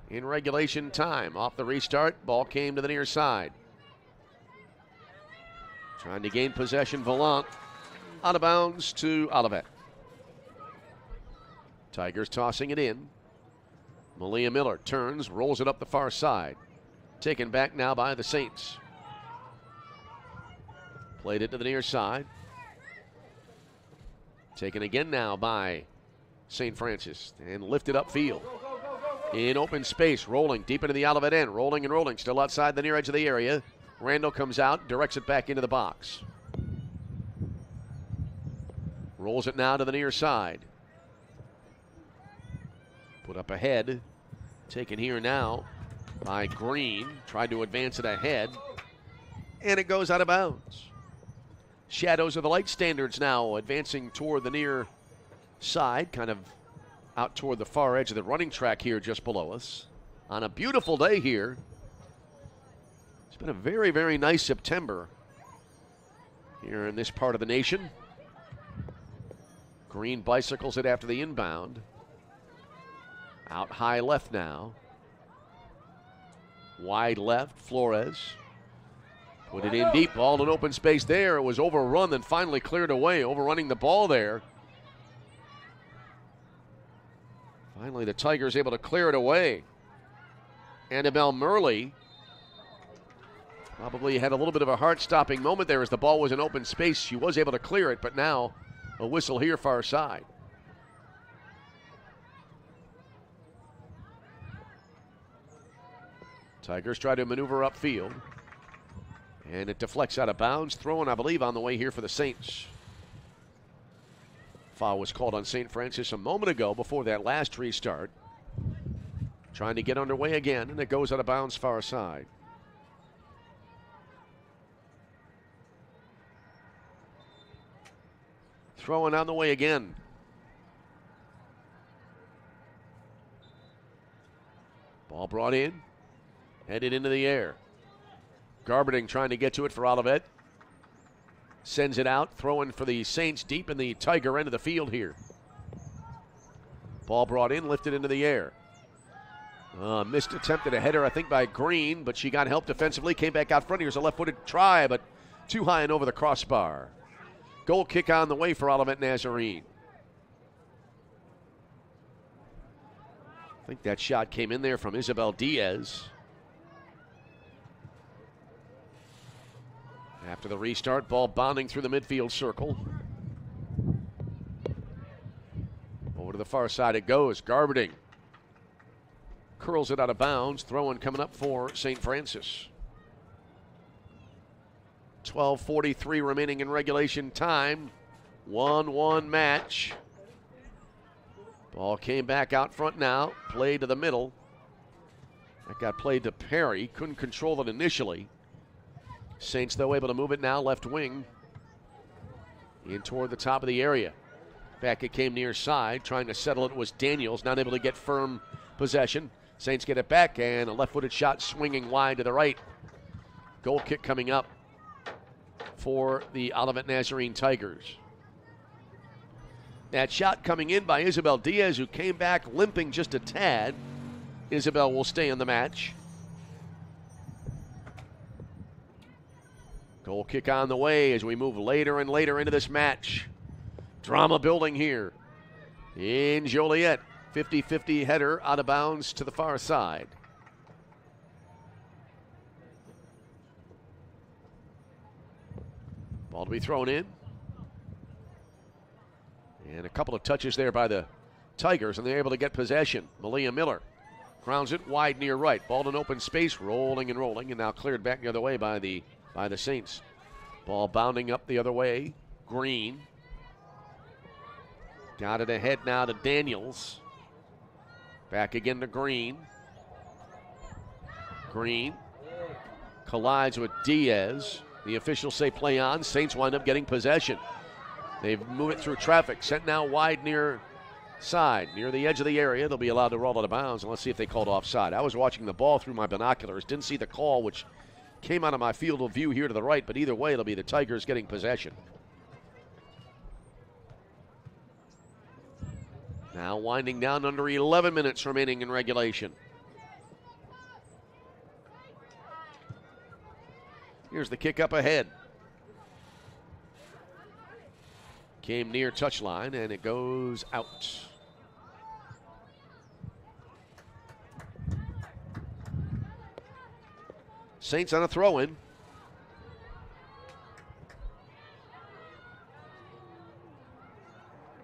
Speaker 1: In regulation time. Off the restart, ball came to the near side. Trying to gain possession, Vallant. Out of bounds to Olivet. Tigers tossing it in. Malia Miller turns, rolls it up the far side. Taken back now by the Saints. Played it to the near side. Taken again now by St. Francis and lifted upfield. In open space, rolling deep into the Olivet end, rolling and rolling, still outside the near edge of the area. Randall comes out, directs it back into the box. Rolls it now to the near side. Put up ahead. Taken here now by Green. Tried to advance it ahead. And it goes out of bounds. Shadows of the light standards now advancing toward the near side, kind of out toward the far edge of the running track here just below us. On a beautiful day here. It's been a very, very nice September here in this part of the nation. Green bicycles it after the inbound. Out high left now. Wide left, Flores. Put it in deep, ball in open space there. It was overrun, then finally cleared away, overrunning the ball there. Finally, the Tigers able to clear it away. Annabelle Murley probably had a little bit of a heart-stopping moment there as the ball was in open space. She was able to clear it, but now a whistle here far side. Tigers try to maneuver upfield. And it deflects out of bounds. Throwing, I believe, on the way here for the Saints. Foul was called on St. Francis a moment ago before that last restart. Trying to get underway again, and it goes out of bounds far side. Throwing on the way again. Ball brought in, headed into the air. Garberding trying to get to it for Olivet. Sends it out, throwing for the Saints deep in the Tiger end of the field here. Ball brought in, lifted into the air. Missed attempt at a header, I think, by Green, but she got help defensively, came back out front. Here's a left-footed try, but too high and over the crossbar. Goal kick on the way for Olivet Nazarene. I think that shot came in there from Isabel Diaz. After the restart, ball bounding through the midfield circle. Over to the far side it goes. Garberding curls it out of bounds. Throwing coming up for St. Francis. 12:43 remaining in regulation time. 1-1 match. Ball came back out front now. Played to the middle. That got played to Perry. Couldn't control it initially. Saints, though, able to move it now left wing. In toward the top of the area. Back it came near side. Trying to settle it was Daniels. Not able to get firm possession. Saints get it back, and a left-footed shot swinging wide to the right. Goal kick coming up for the Olivet Nazarene Tigers. That shot coming in by Isabel Diaz, who came back limping just a tad. Isabel will stay in the match. Goal kick on the way as we move later and later into this match. Drama building here in Joliet. 50-50 header out of bounds to the far side. Ball to be thrown in. And a couple of touches there by the Tigers, and they're able to get possession. Malia Miller grounds it wide near right. Ball in open space, rolling, and now cleared back the other way by the Saints. Ball bounding up the other way. Green. Got it ahead now to Daniels. Back again to Green. Green collides with Diaz. The officials say play on. Saints wind up getting possession. They've moved it through traffic. Sent now wide near side, near the edge of the area. They'll be allowed to roll out of bounds, and let's see if they called offside. I was watching the ball through my binoculars. Didn't see the call, which came out of my field of view here to the right, but either way, it'll be the Tigers getting possession. Now winding down under 11 minutes remaining in regulation. Here's the kick up ahead. Came near touchline, and it goes out. Saints on a throw-in.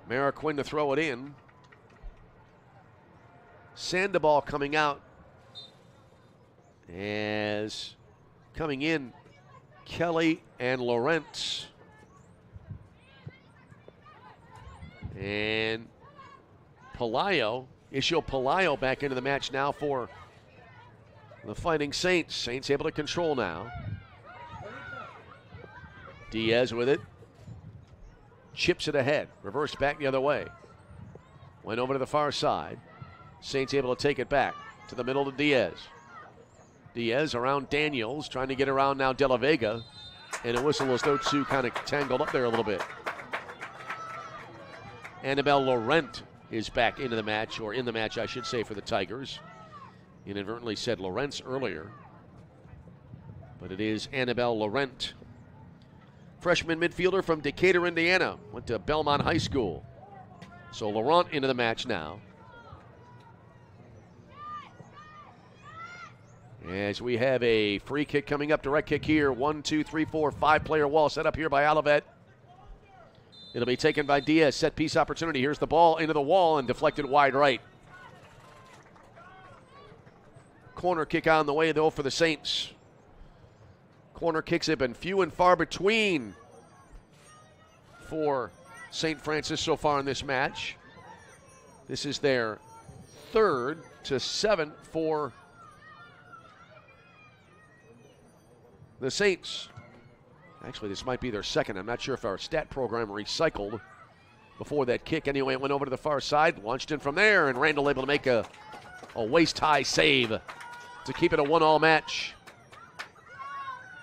Speaker 1: Marquin to throw it in. Sandoval coming out. As coming in, Kelly and Lawrence. And Pelayo, Ishio Pelayo back into the match now for the Fighting Saints. Saints able to control now. Diaz with it. Chips it ahead. Reversed back the other way. Went over to the far side. Saints able to take it back to the middle to Diaz. Diaz around Daniels, trying to get around now De La Vega. And a whistle as those two kind of tangled up there a little bit. Annabelle Laurent is back into the match, or in the match, I should say, for the Tigers. Inadvertently said Lawrence earlier, but it is Annabelle Laurent. Freshman midfielder from Decatur, Indiana. Went to Belmont High School. So Laurent into the match now. As we have a free kick coming up, direct kick here. 1, 2, 3, 4, 5-player wall set up here by Olivet. It'll be taken by Diaz. Set piece opportunity. Here's the ball into the wall and deflected wide right. Corner kick on the way, though, for the Saints. Corner kicks have been few and far between for St. Francis so far in this match. This is their 3rd to 7 for the Saints. Actually, this might be their 2nd. I'm not sure if our stat program recycled before that kick. Anyway, it went over to the far side, launched in from there, and Randall able to make a waist-high save to keep it a 1-all match.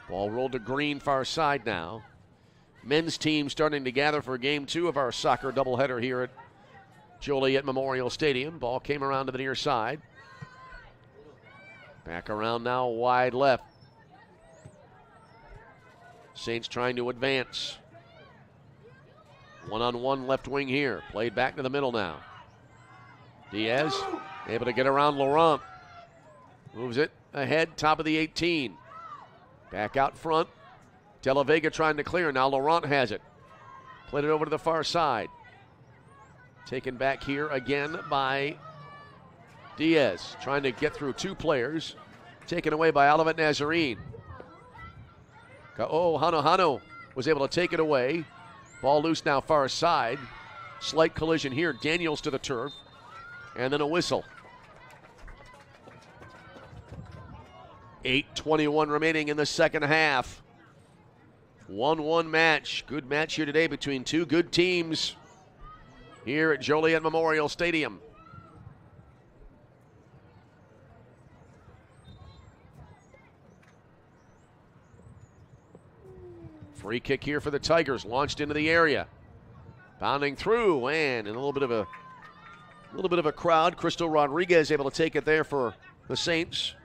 Speaker 1: Ball rolled to Green, far side now. Men's team starting to gather for game 2 of our soccer doubleheader here at Joliet Memorial Stadium. Ball came around to the near side. Back around now, wide left. Saints trying to advance. One-on-one left wing here. Played back to the middle now. Diaz able to get around Laurent. Moves it ahead, top of the 18. Back out front. De La Vega trying to clear. Now Laurent has it. Played it over to the far side. Taken back here again by Diaz. Trying to get through 2 players. Taken away by Olivet Nazarene. Hano was able to take it away. Ball loose now far side. Slight collision here. Daniels to the turf. And then a whistle. 8:21 remaining in the second half. 1-1 match. Good match here today between 2 good teams here at Joliet Memorial Stadium. Free kick here for the Tigers, launched into the area. Bounding through, and in a little bit of a crowd. Crystal Rodriguez able to take it there for the Saints.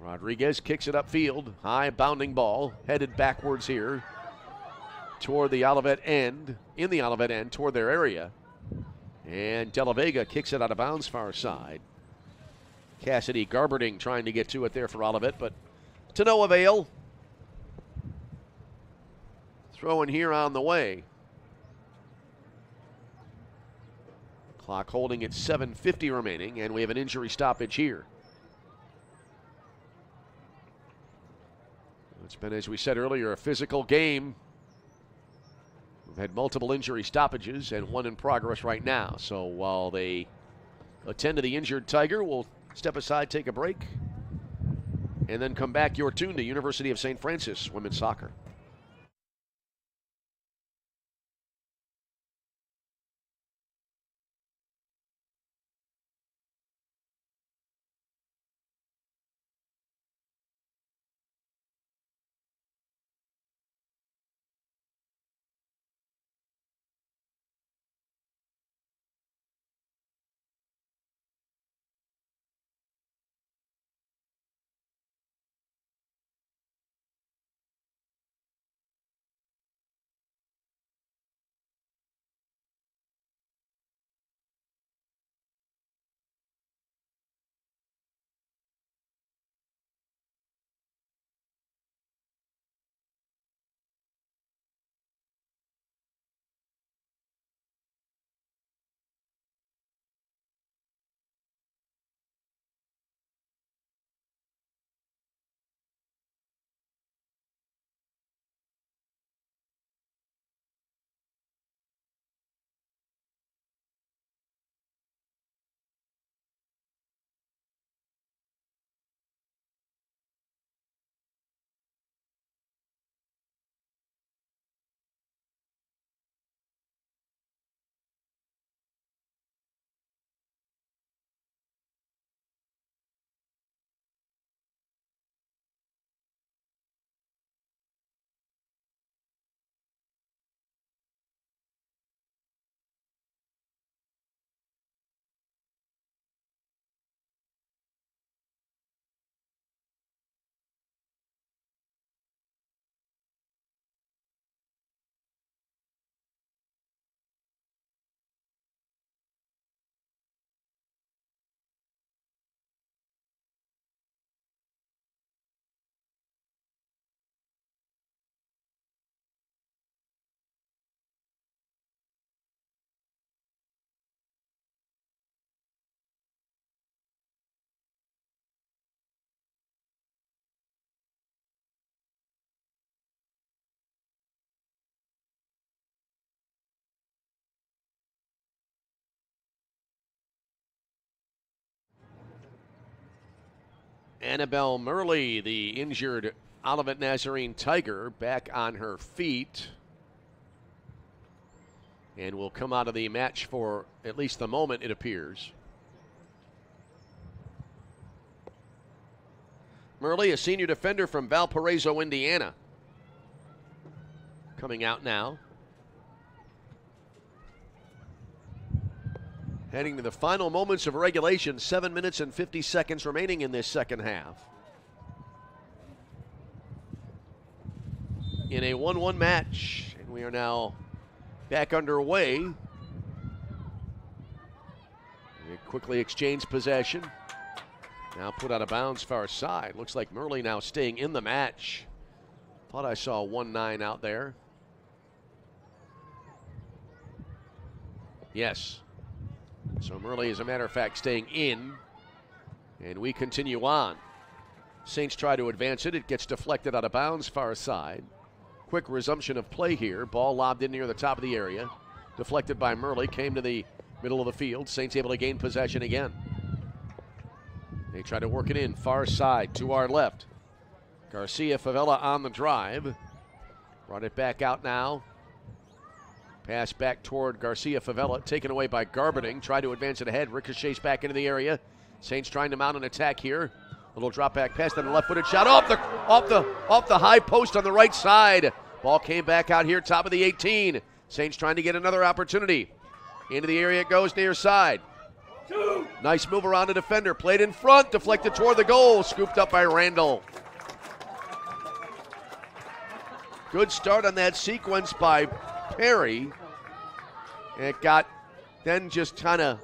Speaker 1: Rodriguez kicks it upfield. High bounding ball, headed backwards here toward the Olivet end, toward their area. And De La Vega kicks it out of bounds far side. Cassidy Garberding trying to get to it there for Olivet, but to no avail. Throw in here on the way. Clock holding at 7:50 remaining, and we have an injury stoppage here. It's been, as we said earlier, a physical game. We've had multiple injury stoppages and one in progress right now. So while they attend to the injured Tiger, we'll step aside, take a break, and then come back. You're tuned to University of St. Francis Women's Soccer. Annabelle Murley, the injured Olivet Nazarene Tiger, back on her feet and will come out of the match for at least the moment, it appears. Murley, a senior defender from Valparaiso, Indiana, coming out now. Heading to the final moments of regulation, 7 minutes and 50 seconds remaining in this second half. In a 1-1 match, and we are now back underway. They quickly exchange possession. Now put out of bounds far side. Looks like Murley now staying in the match. Thought I saw 1-9 out there. Yes. So Murley, as a matter of fact, staying in. And we continue on. Saints try to advance it. It gets deflected out of bounds far side. Quick resumption of play here. Ball lobbed in near the top of the area. Deflected by Murley. Came to the middle of the field. Saints able to gain possession again. They try to work it in far side to our left. Garcia Favela on the drive. Brought it back out now. Pass back toward Garcia Favela, taken away by Garberding. Try to advance it ahead. Ricochets back into the area. Saints trying to mount an attack here. Little drop back pass, then a left-footed shot off the high post on the right side. Ball came back out here, top of the 18. Saints trying to get another opportunity. Into the area it goes, near side. Nice move around the defender. Played in front, deflected toward the goal. Scooped up by Randall. Good start on that sequence by Perry. And it got then just kind of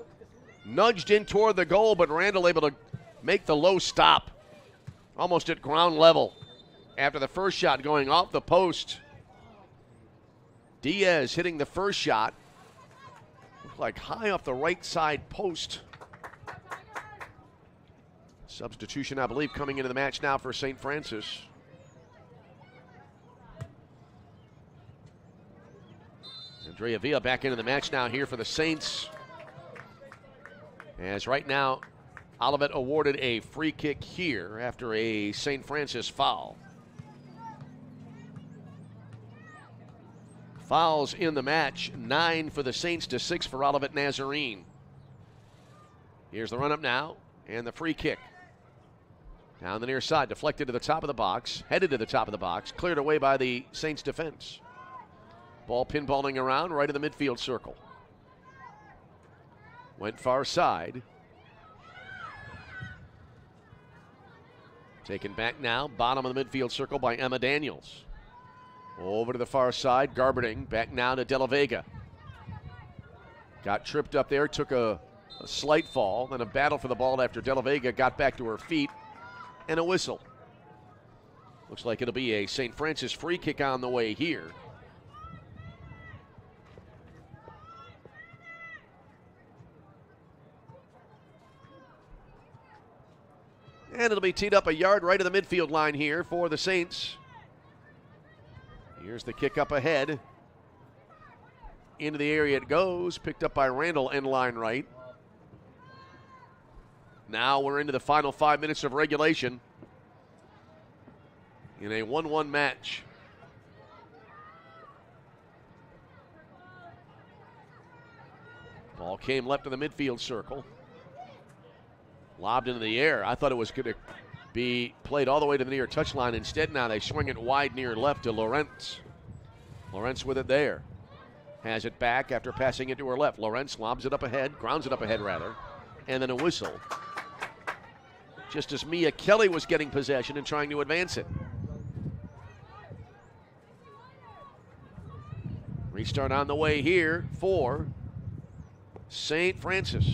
Speaker 1: nudged in toward the goal, but Randall able to make the low stop almost at ground level after the first shot going off the post. Diaz hitting the first shot, looked like high off the right side post. Substitution, I believe, coming into the match now for St. Francis. Andrea Villa back into the match now here for the Saints. As right now, Olivet awarded a free kick here after a St. Francis foul. Fouls in the match, 9 for the Saints to 6 for Olivet Nazarene. Here's the run-up now, and the free kick. Down the near side, deflected to the top of the box, headed to the top of the box, cleared away by the Saints defense. Ball pinballing around right in the midfield circle. Went far side. Taken back now, bottom of the midfield circle by Emma Daniels. Over to the far side, Garberding, back now to De La Vega. Got tripped up there, took a slight fall, then a battle for the ball after De La Vega got back to her feet, and a whistle. Looks like it'll be a St. Francis free kick on the way here. And it'll be teed up a yard right of the midfield line here for the Saints. Here's the kick up ahead. Into the area it goes, picked up by Randall, end line right. Now we're into the final 5 minutes of regulation in a 1-1 match. Ball came left of the midfield circle. Lobbed into the air. I thought it was going to be played all the way to the near touchline. Instead, now they swing it wide near left to Lawrence. Lawrence with it there. Has it back after passing it to her left. Lawrence lobs it up ahead, grounds it up ahead rather, and then a whistle. Just as Mia Kelly was getting possession and trying to advance it. Restart on the way here for St. Francis.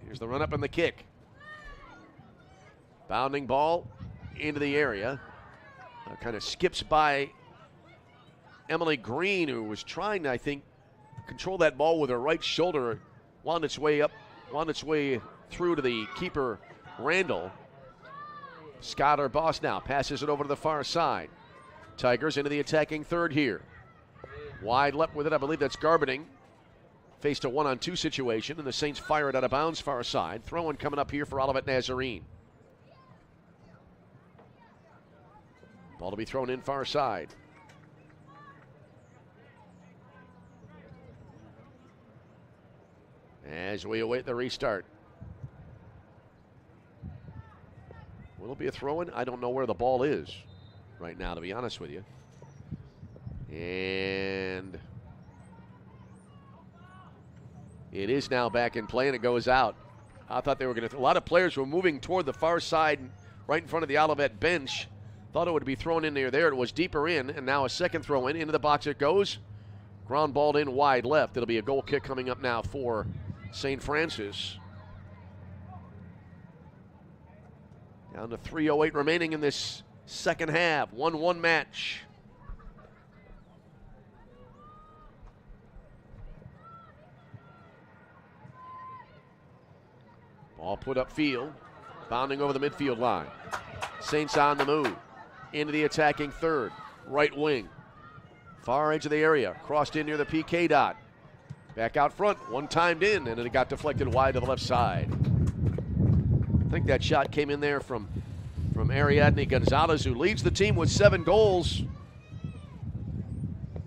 Speaker 1: Here's the run up and the kick. Bounding ball into the area. Kind of skips by Emily Green, who was trying to, I think, control that ball with her right shoulder. Wound its way up, wound its way through to the keeper, Randall. Scott, our boss now, passes it over to the far side. Tigers into the attacking third here. Wide left with it, I believe that's Garberding. Faced a 1-on-2 situation, and the Saints fire it out of bounds far side. Throw-in coming up here for Olivet Nazarene. Ball to be thrown in far side. As we await the restart. Will it be a throw-in? I don't know where the ball is right now, to be honest with you. And it is now back in play, and it goes out. I thought they were going to. A lot of players were moving toward the far side, right in front of the Olivet bench. Thought it would be thrown in there. It was deeper in, and now a second throw in. Into the box it goes. Ground balled in wide left. It'll be a goal kick coming up now for St. Francis. Down to 3:08 remaining in this second half. 1-1 match. Ball put up field. Bounding over the midfield line. Saints on the move. Into the attacking third. Right wing. Far edge of the area. Crossed in near the PK dot. Back out front. One timed in, and it got deflected wide to the left side. I think that shot came in there from Ariadne Gonzalez, who leads the team with 7 goals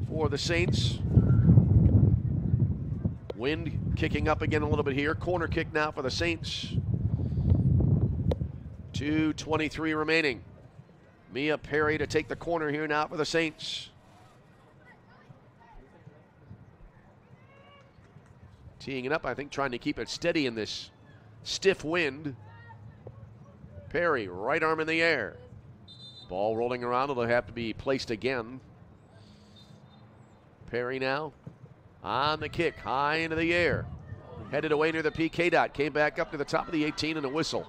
Speaker 1: for the Saints. Wind kicking up again a little bit here. Corner kick now for the Saints. 2:23 remaining. Mia Perry to take the corner here now for the Saints. Teeing it up, I think, trying to keep it steady in this stiff wind. Perry, right arm in the air. Ball rolling around. It'll have to be placed again. Perry now on the kick, high into the air. Headed away near the PK dot. Came back up to the top of the 18 and a whistle.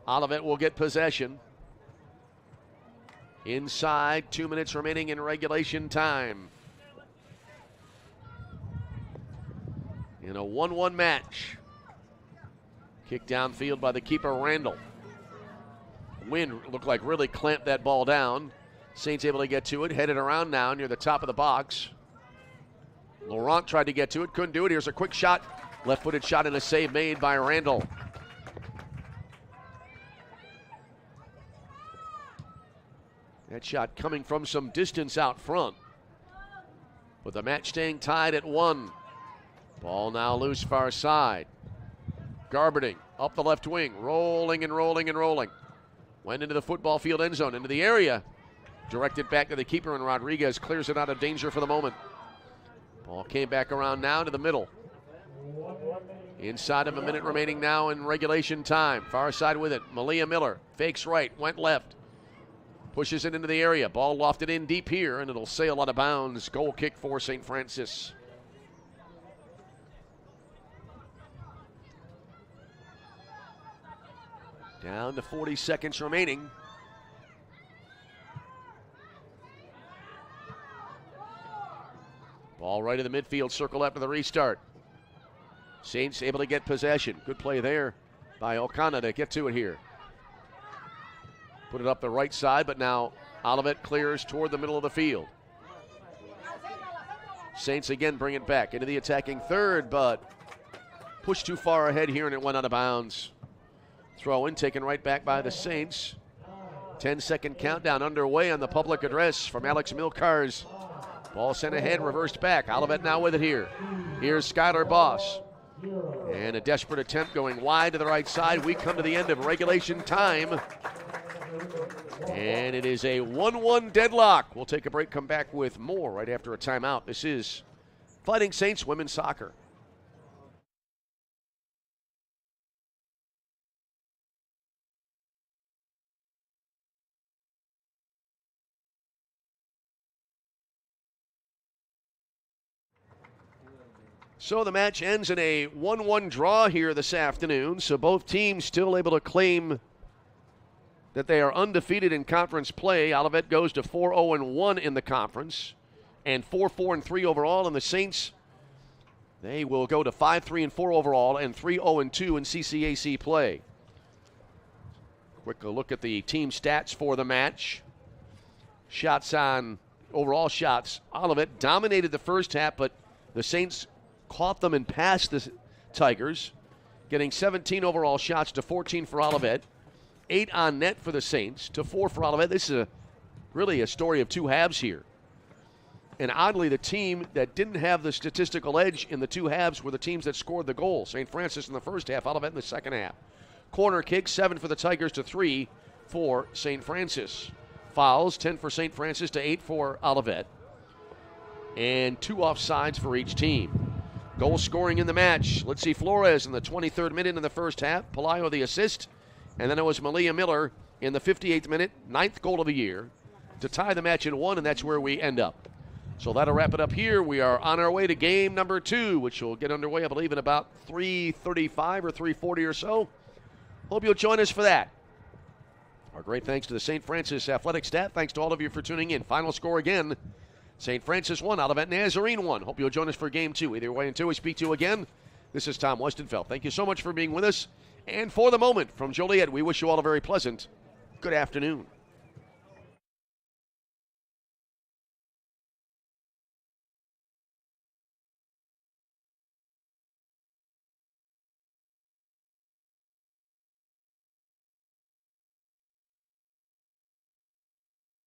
Speaker 1: Olivet will get possession. Inside, 2 minutes remaining in regulation time. In a 1-1 match. Kick downfield by the keeper, Randall. Wind looked like really clamped that ball down. Saints able to get to it, headed around now near the top of the box. Laurent tried to get to it, couldn't do it. Here's a quick shot, left-footed shot and a save made by Randall. That shot coming from some distance out front. With the match staying tied at 1. Ball now loose far side. Garberding up the left wing, rolling and rolling and rolling. Went into the football field end zone, into the area. Directed back to the keeper, and Rodriguez clears it out of danger for the moment. Ball came back around now to the middle. Inside of a minute remaining now in regulation time. Far side with it. Malia Miller fakes right, went left. Pushes it into the area. Ball lofted in deep here, and it'll sail out of bounds. Goal kick for St. Francis. Down to 40 seconds remaining. Ball right in the midfield circle after the restart. Saints able to get possession. Good play there by O'Connor to get to it here. Put it up the right side, but now Olivet clears toward the middle of the field. Saints again bring it back into the attacking third, but pushed too far ahead here and it went out of bounds. Throw in taken right back by the Saints. 10-second countdown underway on the public address from Alex Milcars. Ball sent ahead, reversed back. Olivet now with it here. Here's Skylar Boss. And a desperate attempt going wide to the right side. We come to the end of regulation time. And it is a 1-1 deadlock. We'll take a break, come back with more right after a timeout. This is Fighting Saints Women's Soccer. So the match ends in a 1-1 draw here this afternoon. So both teams still able to claim that they are undefeated in conference play. Olivet goes to 4-0-1 in the conference and 4-4-3 overall. And the Saints, they will go to 5-3-4 overall and 3-0-2 in CCAC play. Quick look at the team stats for the match. Shots on overall shots. Olivet dominated the first half, but the Saints caught them and passed the Tigers, getting 17 overall shots to 14 for Olivet. 8 on net for the Saints to 4 for Olivet. This is really a story of two halves here. And oddly, the team that didn't have the statistical edge in the two halves were the teams that scored the goal. St. Francis in the first half, Olivet in the second half. Corner kick, 7 for the Tigers to 3 for St. Francis. Fouls, 10 for St. Francis to 8 for Olivet. And 2 offsides for each team. Goal scoring in the match. Let's see, Flores in the 23rd minute in the first half. Pelayo the assist. And then it was Malia Miller in the 58th minute, 9th goal of the year, to tie the match in 1, and that's where we end up. So that'll wrap it up here. We are on our way to game number 2, which will get underway, I believe, in about 3:35 or 3:40 or so. Hope you'll join us for that. Our great thanks to the St. Francis athletic staff. Thanks to all of you for tuning in. Final score again, St. Francis 1, Olivet Nazarene 1. Hope you'll join us for game 2. Either way, until we speak to you again, this is Tom Westenfeld. Thank you so much for being with us. And for the moment, from Joliet, we wish you all a very pleasant good afternoon.